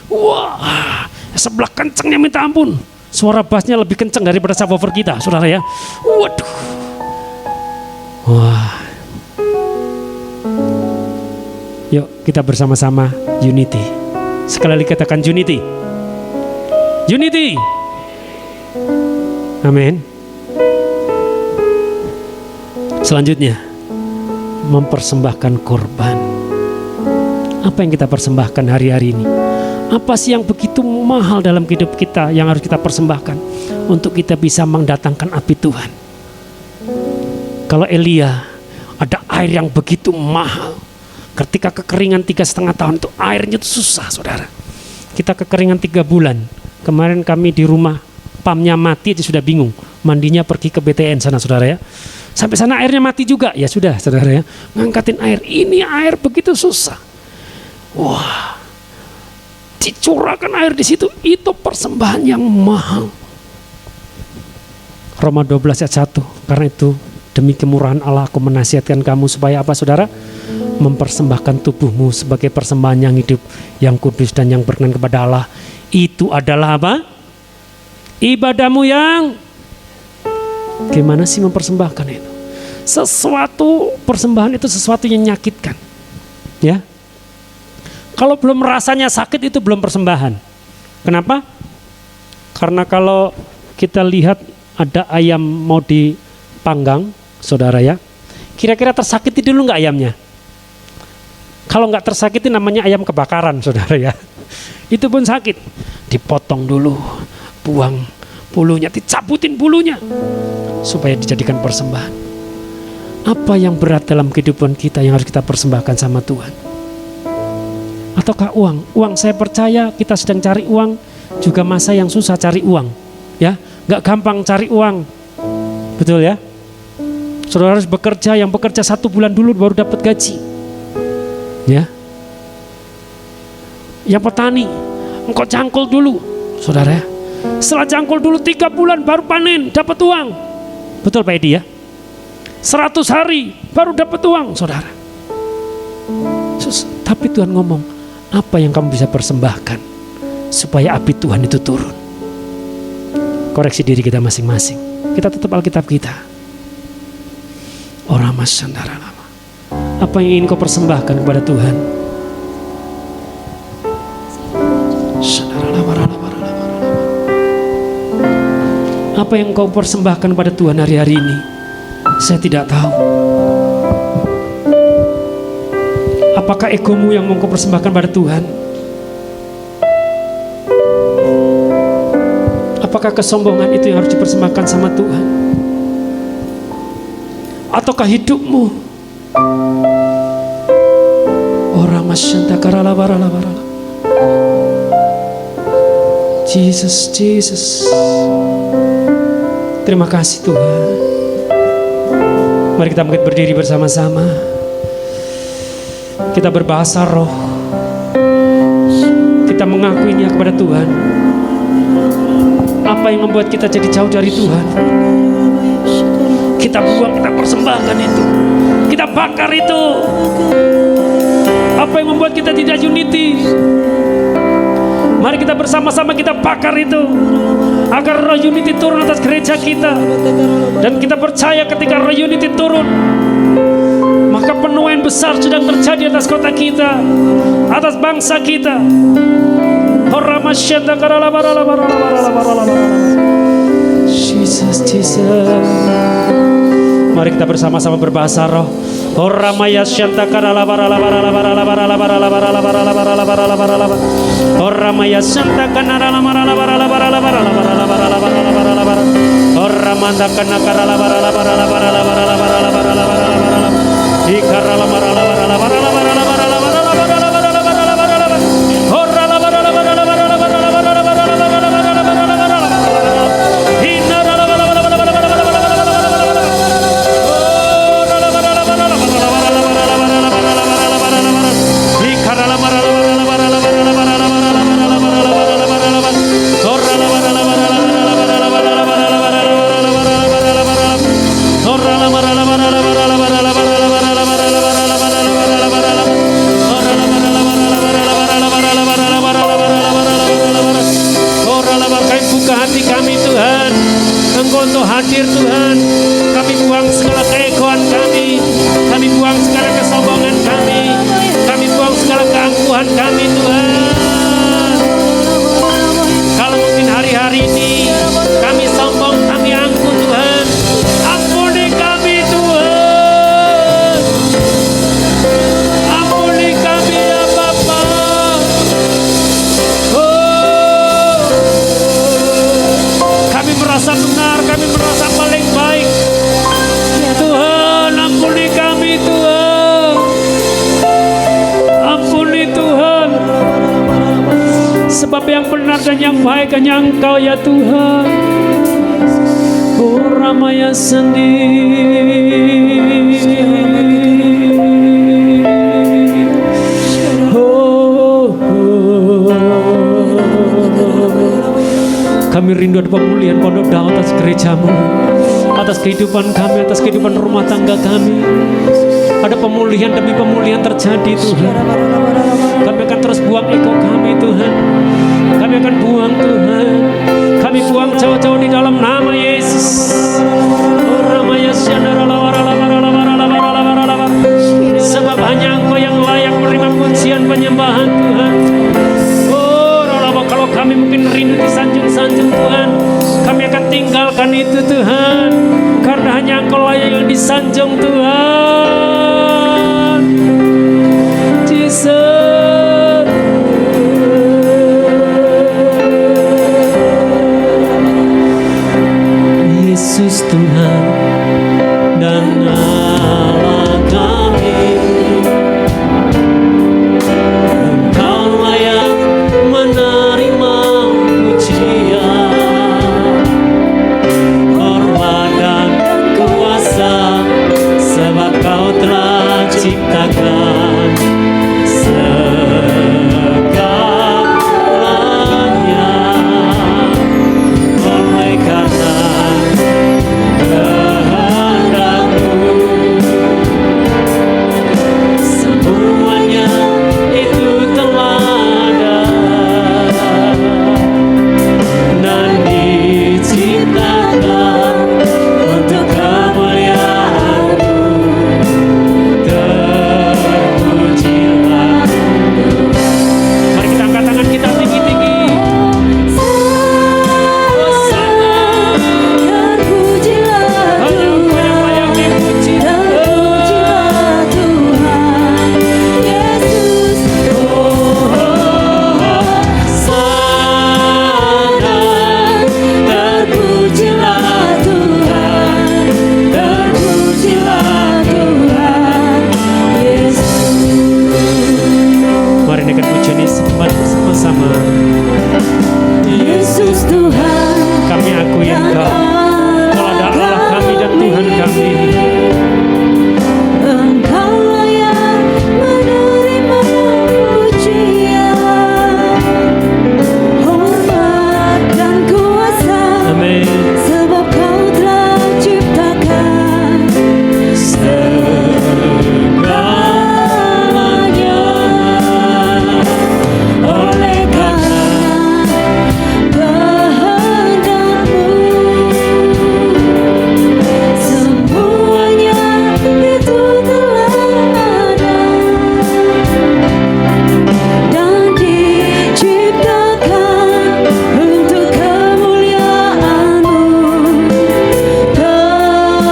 Wah, sebelah kencengnya minta ampun, suara bassnya lebih kenceng daripada subwoofer kita saudara ya. Waduh. Wah. Yuk kita bersama-sama unity. Sekali lagi katakan unity. Unity. Amin. Selanjutnya, mempersembahkan korban. Apa yang kita persembahkan hari-hari ini? Apa sih yang begitu mahal dalam hidup kita yang harus kita persembahkan untuk kita bisa mendatangkan api Tuhan? Kalau Elia, ada air yang begitu mahal. Ketika kekeringan 3,5 tahun itu airnya itu susah saudara. Kita kekeringan 3 bulan. Kemarin kami di rumah, pumpnya mati aja sudah bingung. Mandinya pergi ke BTN sana saudara ya. Sampai sana airnya mati juga. Ya sudah saudara ya, ngangkatin air. Ini air begitu susah. Wah, dicurahkan air di situ, itu persembahan yang mahal. Roma 12 ayat 1. Karena itu demi kemurahan Allah aku menasihatkan kamu supaya apa saudara? Mempersembahkan tubuhmu sebagai persembahan yang hidup, yang kudus dan yang berkenan kepada Allah. Itu adalah apa? Ibadahmu yang Gimana sih mempersembahkan itu? Sesuatu persembahan itu sesuatu yang menyakitkan. Ya. Kalau belum rasanya sakit itu belum persembahan. Kenapa? Karena kalau kita lihat ada ayam mau dipanggang, saudara ya, kira-kira tersakiti dulu nggak ayamnya? Kalau nggak tersakiti namanya ayam kebakaran, saudara ya. Itu pun sakit. Dipotong dulu, buang bulunya, dicabutin bulunya, supaya dijadikan persembahan. Apa yang berat dalam kehidupan kita yang harus kita persembahkan sama Tuhan? Ataukah uang? Uang, saya percaya kita sedang cari uang, juga masa yang susah cari uang. Ya, nggak gampang cari uang. Betul ya? Saudara harus bekerja, yang bekerja 1 bulan dulu baru dapat gaji. Ya. Yang petani, engkau jangkul dulu, saudara ya. Setelah jangkul dulu 3 bulan baru panen, dapat uang. Betul Pak Edi ya? 100 hari baru dapat uang, saudara. Tapi Tuhan ngomong, apa yang kamu bisa persembahkan supaya api Tuhan itu turun? Koreksi diri kita masing-masing. Kita tetap Alkitab kita. Orang masyandara lama. Apa yang ingin kau persembahkan kepada Tuhan? Apa yang kau persembahkan kepada Tuhan hari-hari ini? Saya tidak tahu. Apakah egomu yang mau kau persembahkan pada Tuhan? Apakah kesombongan itu yang harus dipersembahkan sama Tuhan? Ataukah hidupmu? Ora masyanta karala barala barala. Jesus, Jesus. Terima kasih Tuhan. Mari kita bangkit berdiri bersama-sama. Kita berbahasa roh. Kita mengakuinya kepada Tuhan. Apa yang membuat kita jadi jauh dari Tuhan? Kita buang, kita persembahkan itu. Kita bakar itu. Apa yang membuat kita tidak unity? Mari kita bersama-sama kita bakar itu, agar roh unity turun atas gereja kita. Dan kita percaya ketika roh unity turun, maka penuaian besar sedang terjadi atas kota kita, atas bangsa kita. Jesus, Jesus. Mari kita bersama-sama berbahasa roh. Oramaya syanta karala barala barala barala barala barala barala barala barala barala barala. Oramaya syanta kanara barala barala barala barala barala barala barala barala barala. Oramanda kana karala barala barala barala barala barala barala barala barala. Ikarala barala barala barala barala barala barala barala barala barala barala. Orala barala barala barala barala barala barala barala barala barala. Inara barala barala barala barala barala barala. Hati kami Tuhan, Engkau untuk hadir Tuhan. Kami buang segala keegoan kami buang segala kesombongan kami buang segala keangkuhan kami Tuhan. Kalau mungkin hari-hari ini kami sombong, kami angkuh Tuhan, ampuni kami Tuhan, ampuni kami ya Bapa. Kami merasa benar, kami merasa paling baik. Tuhan, ampuni kami Tuhan. Ampuni Tuhan. Sebab yang benar dan yang baik hanya Engkau ya Tuhan. Oh Ramaya Kami rindu ada pemulihan Pondok Daud atas gerejamu, atas kehidupan kami, atas kehidupan rumah tangga kami. Ada pemulihan demi pemulihan terjadi Tuhan. Kami akan terus buang ego kami Tuhan. Kami akan buang Tuhan. Kami buang jauh-jauh di dalam nama Yesus. yang disanjung Tuhan. Jesus. Yesus Tuhan dan Allah kami, Engkau layak menerima pujian, hormat dan kuasa, sebab Kau telah ciptakan segalanya. Oleh karena semuanya itu telah ada dan diciptakan untuk kemuliaan-Mu. Terpujilah Tuhan. Mari kita angkat tangan kita tinggi-tinggi. Hanya Engkau yang dipuji. Mari naikkan pujian ini bersama-sama. Yesus Tuhan, Kami akui Engkau adalah Allah kami dan Tuhan kami. Engkau layak menerima pujian, hormat dan kuasa, Amin. sebab Kau telah ciptakan Segalanya. oleh karena kehendak-Mu. Semuanya itu telah ada dan diciptakan untuk kemuliaan-Mu.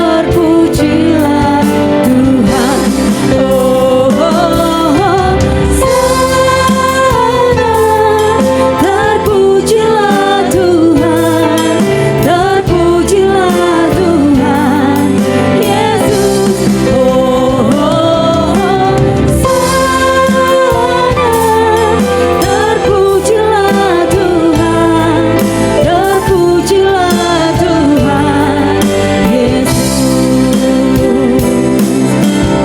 Terpujilah Tuhan. Oh, terpujilah Tuhan, terpujilah Tuhan Yesus. Oh, terpujilah Tuhan, terpujilah Tuhan Yesus.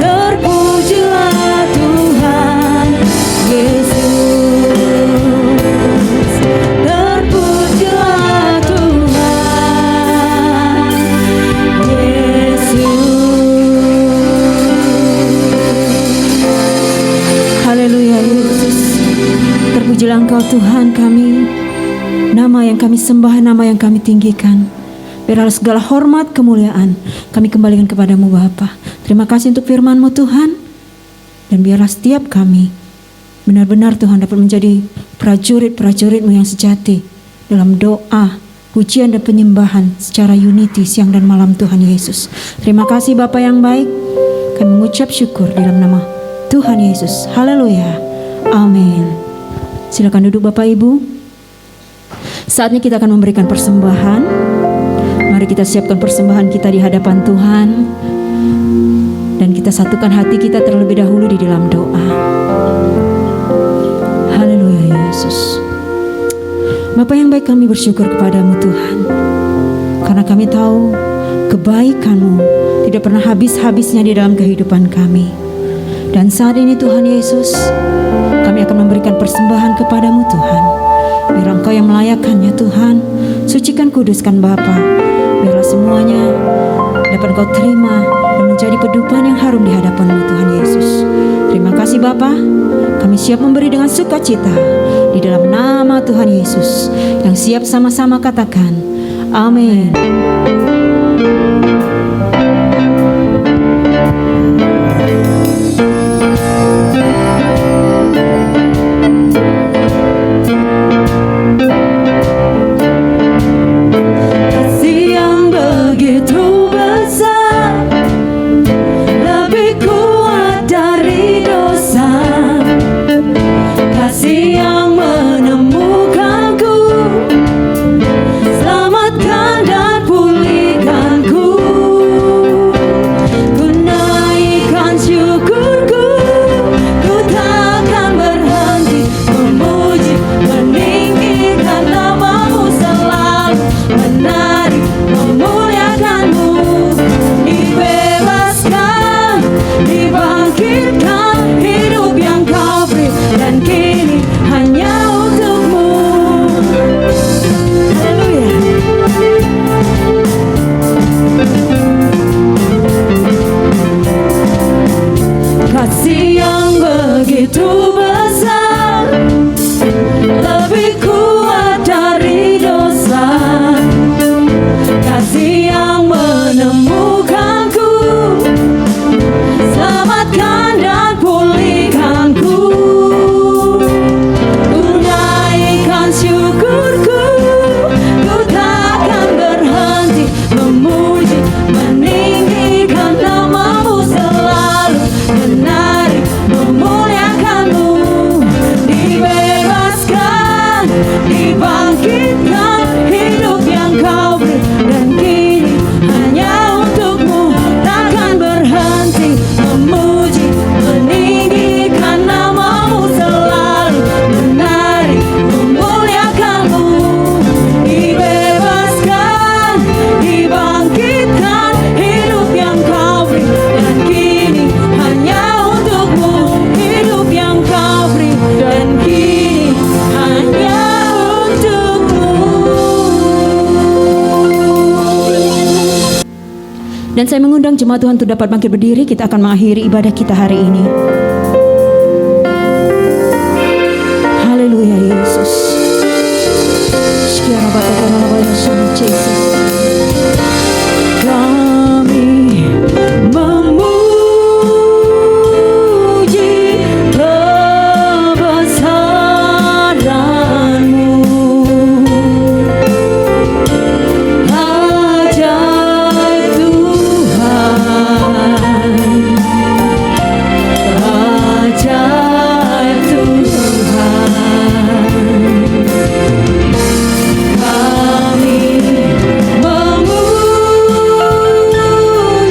Terpujilah Tuhan Yesus. Terpujilah Tuhan Yesus. Haleluya Yesus. Terpujilah Engkau Tuhan kami. Nama yang kami sembah, nama yang kami tinggikan. Biarlah segala hormat, kemuliaan kami kembalikan kepadamu Bapa. Terima kasih untuk firman-Mu Tuhan. Dan biarlah setiap kami benar-benar Tuhan dapat menjadi prajurit-prajurit-Mu yang sejati dalam doa, pujian dan penyembahan secara unity siang dan malam Tuhan Yesus. Terima kasih Bapa yang baik. Kami mengucap syukur dalam nama Tuhan Yesus. Haleluya. Amin. Silakan duduk Bapak Ibu. Saatnya kita akan memberikan persembahan. Mari kita siapkan persembahan kita di hadapan Tuhan. Dan kita satukan hati kita terlebih dahulu di dalam doa. Haleluya Yesus. Bapa yang baik, kami bersyukur kepadamu Tuhan. Karena kami tahu kebaikan-Mu tidak pernah habis-habisnya di dalam kehidupan kami. Dan saat ini Tuhan Yesus, kami akan memberikan persembahan kepadamu Tuhan. Biar Engkau yang melayakkannya Tuhan. Sucikan, kuduskan Bapa. Biarlah semuanya dapat Engkau terima dan menjadi pedupan yang harum di hadapan-Mu Tuhan Yesus. Terima kasih Bapa. Kami siap memberi dengan sukacita di dalam nama Tuhan Yesus. Yang siap sama-sama katakan amin. Kasih yang begitu besar Dan saya mengundang jemaat Tuhan untuk dapat bangkit berdiri. Kita akan mengakhiri ibadah kita hari ini. Haleluya Yesus. Kami memuji kebesaran-Mu. Ajaib Tuhan, ajaib Tuhan. Kami memuji kebesaran-Mu. Ajaib Tuhan, ajaib Tuhan. Kami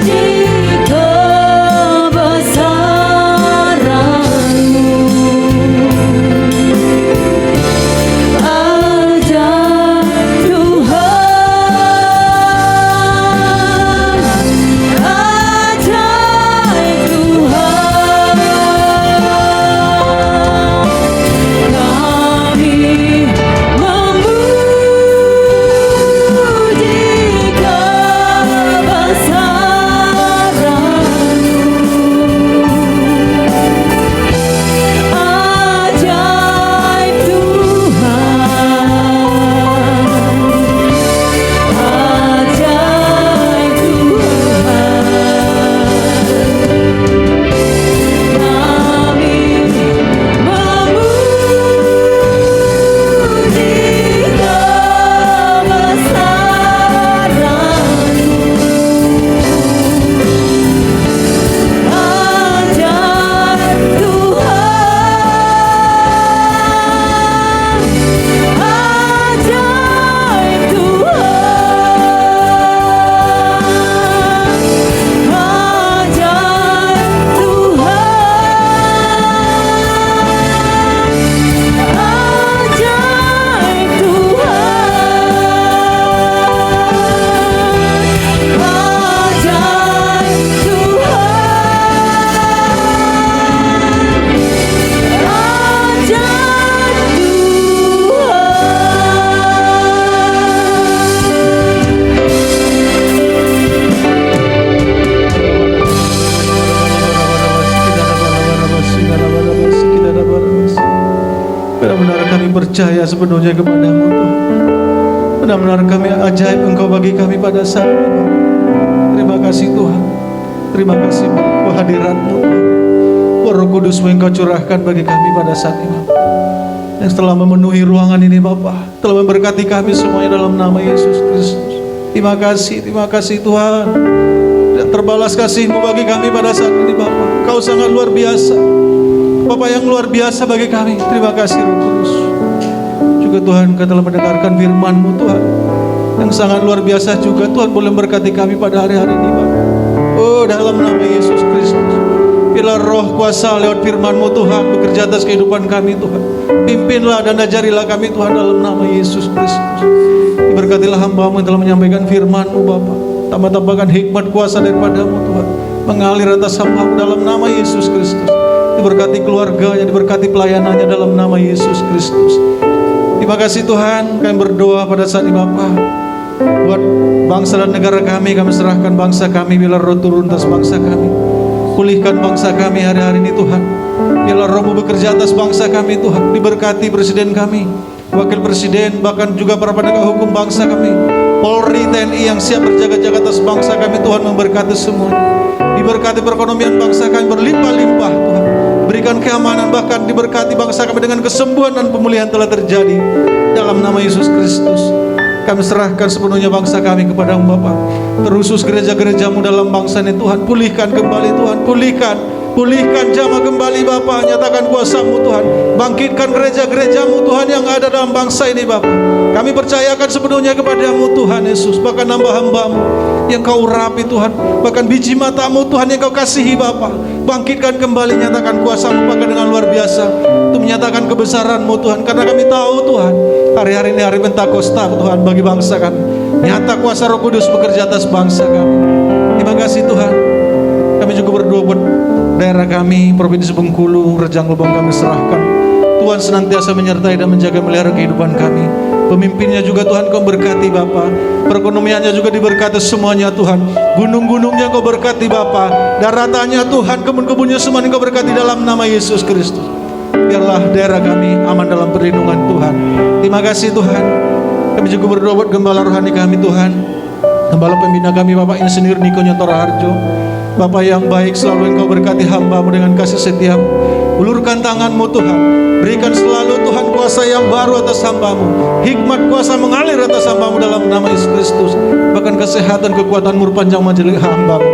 memuji kebesaran-Mu. Ajaib Benar-benar kami percaya sepenuhnya kepada-Mu Tuhan. Benar-benar kami ajaib Engkau bagi kami pada saat ini. Terima kasih Tuhan. Terima kasih kehadiran-Mu Tuhan. Roh Kudus-Mu yang Kau curahkan bagi kami pada saat ini, yang telah memenuhi ruangan ini Bapa, telah memberkati kami semuanya dalam nama Yesus Kristus. Terima kasih Tuhan. Dan terbalas kasih-Mu bagi kami pada saat ini Bapa. Kau sangat luar biasa, Bapa yang luar biasa bagi kami. Terima kasih Roh Kudus. Juga Tuhan, Kau telah mendengarkan firman-Mu Tuhan, yang sangat luar biasa juga Tuhan, boleh memberkati kami pada hari-hari ini Bapa. Oh, dalam nama Yesus Kristus, biarlah roh kuasa lewat firman-Mu Tuhan bekerja atas kehidupan kami Tuhan. Pimpinlah dan ajarilah kami Tuhan dalam nama Yesus Kristus. Diberkatilah hamba-Mu yang telah menyampaikan firman-Mu Bapa. Tambah-tambahkan hikmat kuasa daripada-Mu Tuhan, mengalir atas hamba-Mu dalam nama Yesus Kristus. Diberkati keluarganya, diberkati pelayanannya dalam nama Yesus Kristus. Terima kasih Tuhan. Kami berdoa pada saat ini Bapa, buat bangsa dan negara kami serahkan bangsa kami. Biarlah roh turun atas bangsa kami, pulihkan bangsa kami hari-hari ini Tuhan. Biarlah roh-Mu bekerja atas bangsa kami Tuhan. Diberkati presiden kami, wakil presiden, bahkan juga para penegak hukum bangsa kami, Polri, TNI yang siap berjaga-jaga atas bangsa kami Tuhan. Memberkati semuanya. Diberkati perekonomian bangsa kami berlimpah-limpah Tuhan. Berikan keamanan, bahkan diberkati bangsa kami dengan kesembuhan dan pemulihan telah terjadi dalam nama Yesus Kristus. Kami serahkan sepenuhnya bangsa kami kepada-Mu Bapa. Terusus gereja-gereja-Mu dalam bangsa ini Tuhan. Pulihkan kembali Tuhan, pulihkan jamah kembali Bapa. Nyatakan kuasa-Mu Tuhan. Bangkitkan gereja-gereja-Mu Tuhan yang ada dalam bangsa ini Bapa. Kami percayakan sepenuhnya kepada-Mu Tuhan Yesus. Bahkan hamba-hamba-Mu yang Kau urapi Tuhan, bahkan biji mata-Mu Tuhan yang Kau kasihi Bapa. Bangkitkan kembali, nyatakan kuasa-Mu bahkan dengan luar biasa, untuk menyatakan kebesaran-Mu Tuhan. Karena kami tahu Tuhan, hari-hari ini hari Pentakosta Tuhan bagi bangsa kami. Nyata kuasa Roh Kudus bekerja atas bangsa kami. Terima kasih Tuhan. Kami juga berdoa buat daerah kami, Provinsi Bengkulu, Rejang Lebong kami serahkan. Tuhan senantiasa menyertai dan menjaga melihara kehidupan kami. Pemimpinnya juga Tuhan Kau berkati Bapa. Perekonomiannya juga diberkati semuanya Tuhan. Gunung-gunungnya Kau berkati Bapa. Daratannya Tuhan, kebun-kebunnya semuanya Kau berkati dalam nama Yesus Kristus. Biarlah daerah kami aman dalam perlindungan Tuhan. Terima kasih Tuhan. Kami juga berdoa buat gembala rohani kami Tuhan. Gembala pembina kami Bapak Insinyur Niko Nyotora Harjo. Bapak yang baik, selalu Engkau berkati hamba-Mu dengan kasih setia-Mu. Ulurkan tangan-Mu Tuhan. Berikan selalu Tuhan kuasa yang baru atas hamba-Mu. Hikmat kuasa mengalir atas hamba-Mu dalam nama Yesus Kristus. Bahkan kesehatan, kekuatan panjang majelis hamba-Mu.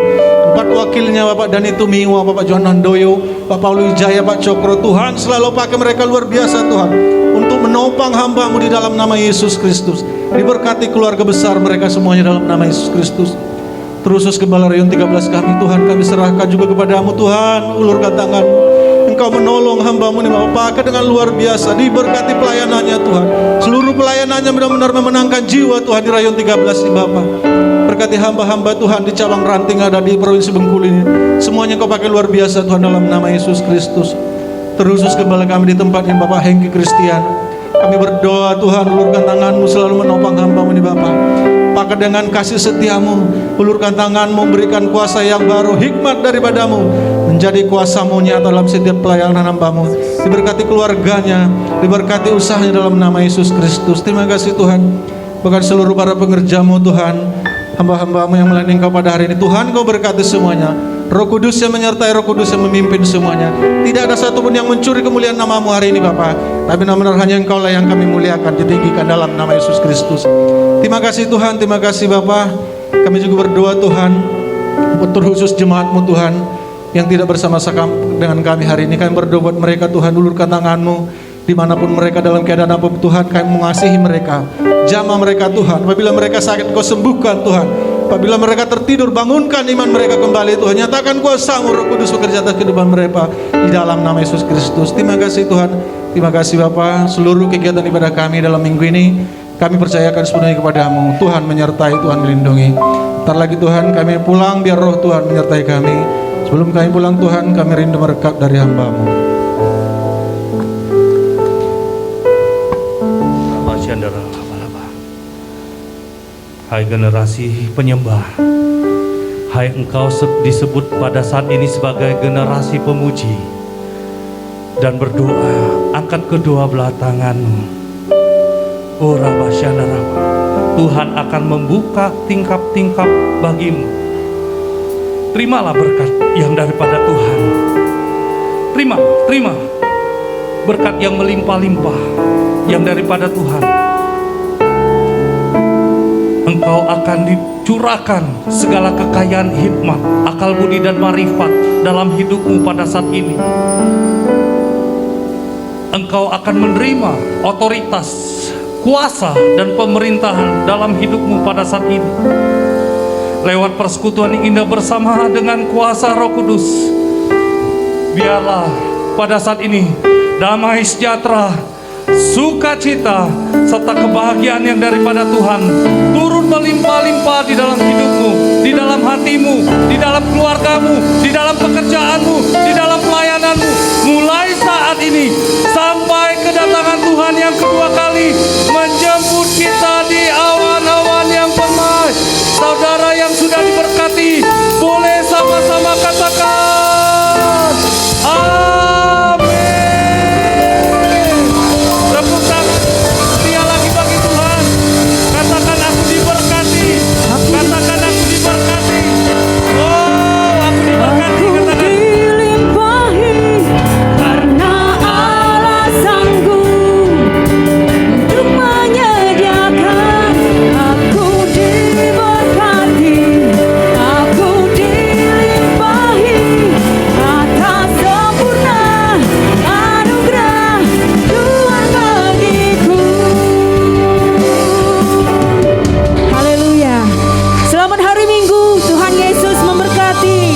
4 wakilnya Bapak Dani Tumiwa, Bapak Johan Handoyo, Bapak Wijaya, Pak Cokro, Tuhan selalu pakai mereka luar biasa Tuhan untuk menopang hamba-Mu di dalam nama Yesus Kristus. Diberkati keluarga besar mereka semuanya dalam nama Yesus Kristus. Terus Gembala Rayon 13 kami Tuhan, kami serahkan juga kepadamu Tuhan. Ulurkan tangan-Mu, Engkau menolong hamba-Mu ini Bapak, pakai dengan luar biasa. Diberkati pelayanannya Tuhan. Seluruh pelayanannya benar-benar memenangkan jiwa Tuhan di Rayon 13 ini Bapak. Berkati hamba-hamba Tuhan di cabang ranting ada di Provinsi Bengkulu ini. Semuanya Kau pakai luar biasa Tuhan dalam nama Yesus Kristus. Terusus gembala kami di tempat ini Bapak Hengki Kristian. Kami berdoa Tuhan, ulurkan tangan-Mu selalu menopang hamba-Mu ini Bapak. Pakai dengan kasih setia-Mu, ulurkan tangan-Mu, berikan kuasa yang baru, hikmat daripada-Mu, menjadi kuasa-Mu nyata dalam setiap pelayanan hamba-Mu. Diberkati keluarganya, diberkati usahanya dalam nama Yesus Kristus. Terima kasih Tuhan. Bahkan seluruh para pengerja-Mu Tuhan, hamba-hamba-Mu yang melayani Engkau pada hari ini, Tuhan Kau berkati semuanya. Roh Kudus yang menyertai, Roh Kudus yang memimpin semuanya. Tidak ada satupun yang mencuri kemuliaan nama-Mu hari ini Bapak. Tapi benar-benar hanya Engkau lah yang kami muliakan, ditinggikan dalam nama Yesus Kristus. Terima kasih Tuhan, terima kasih Bapak. Kami juga berdoa Tuhan, terkhusus jemaat-Mu Tuhan yang tidak bersama-sama dengan kami hari ini. Kami berdoa buat mereka Tuhan, ulurkan tangan-Mu. Dimanapun mereka dalam keadaan apa Tuhan, kami mengasihi mereka. Jamah mereka Tuhan. Apabila mereka sakit, Kau sembuhkan Tuhan. Apabila mereka tertidur, bangunkan iman mereka kembali Tuhan. Nyatakan kuasa-Mu Roh Kudus bekerja atas kehidupan mereka di dalam nama Yesus Kristus. Terima kasih Tuhan. Terima kasih Bapa. Seluruh kegiatan ibadah kami dalam minggu ini kami percayakan sepenuhnya kepada-Mu. Tuhan menyertai, Tuhan melindungi. Ntar lagi Tuhan kami pulang, biar roh Tuhan menyertai kami. Sebelum kami pulang Tuhan, kami rindu merekap dari hamba-Mu. Hai generasi penyembah, hai engkau disebut pada saat ini sebagai generasi pemuji, dan berdoa, angkat kedua belah tanganmu. Oh Rabba Shandaraba, Tuhan akan membuka tingkap-tingkap bagimu. Terimalah berkat yang daripada Tuhan. Terima berkat yang melimpah-limpah yang daripada Tuhan. Engkau akan dicurahkan segala kekayaan hikmat, akal budi dan marifat dalam hidupmu pada saat ini. Engkau akan menerima otoritas, kuasa dan pemerintahan dalam hidupmu pada saat ini. Lewat persekutuan yang indah bersama dengan kuasa Roh Kudus, biarlah pada saat ini damai sejahtera, sukacita serta kebahagiaan yang daripada Tuhan turun melimpah-limpah di dalam hidupmu, di dalam hatimu, di dalam keluargamu, di dalam pekerjaanmu, di dalam pelayananmu, mulai saat ini sampai kedatangan Tuhan yang kedua kali menjemput kita di awan-awan yang permai. Saudara yang sudah diberkati, boleh sama-sama katakan amin. Hari Minggu, Tuhan Yesus memberkati.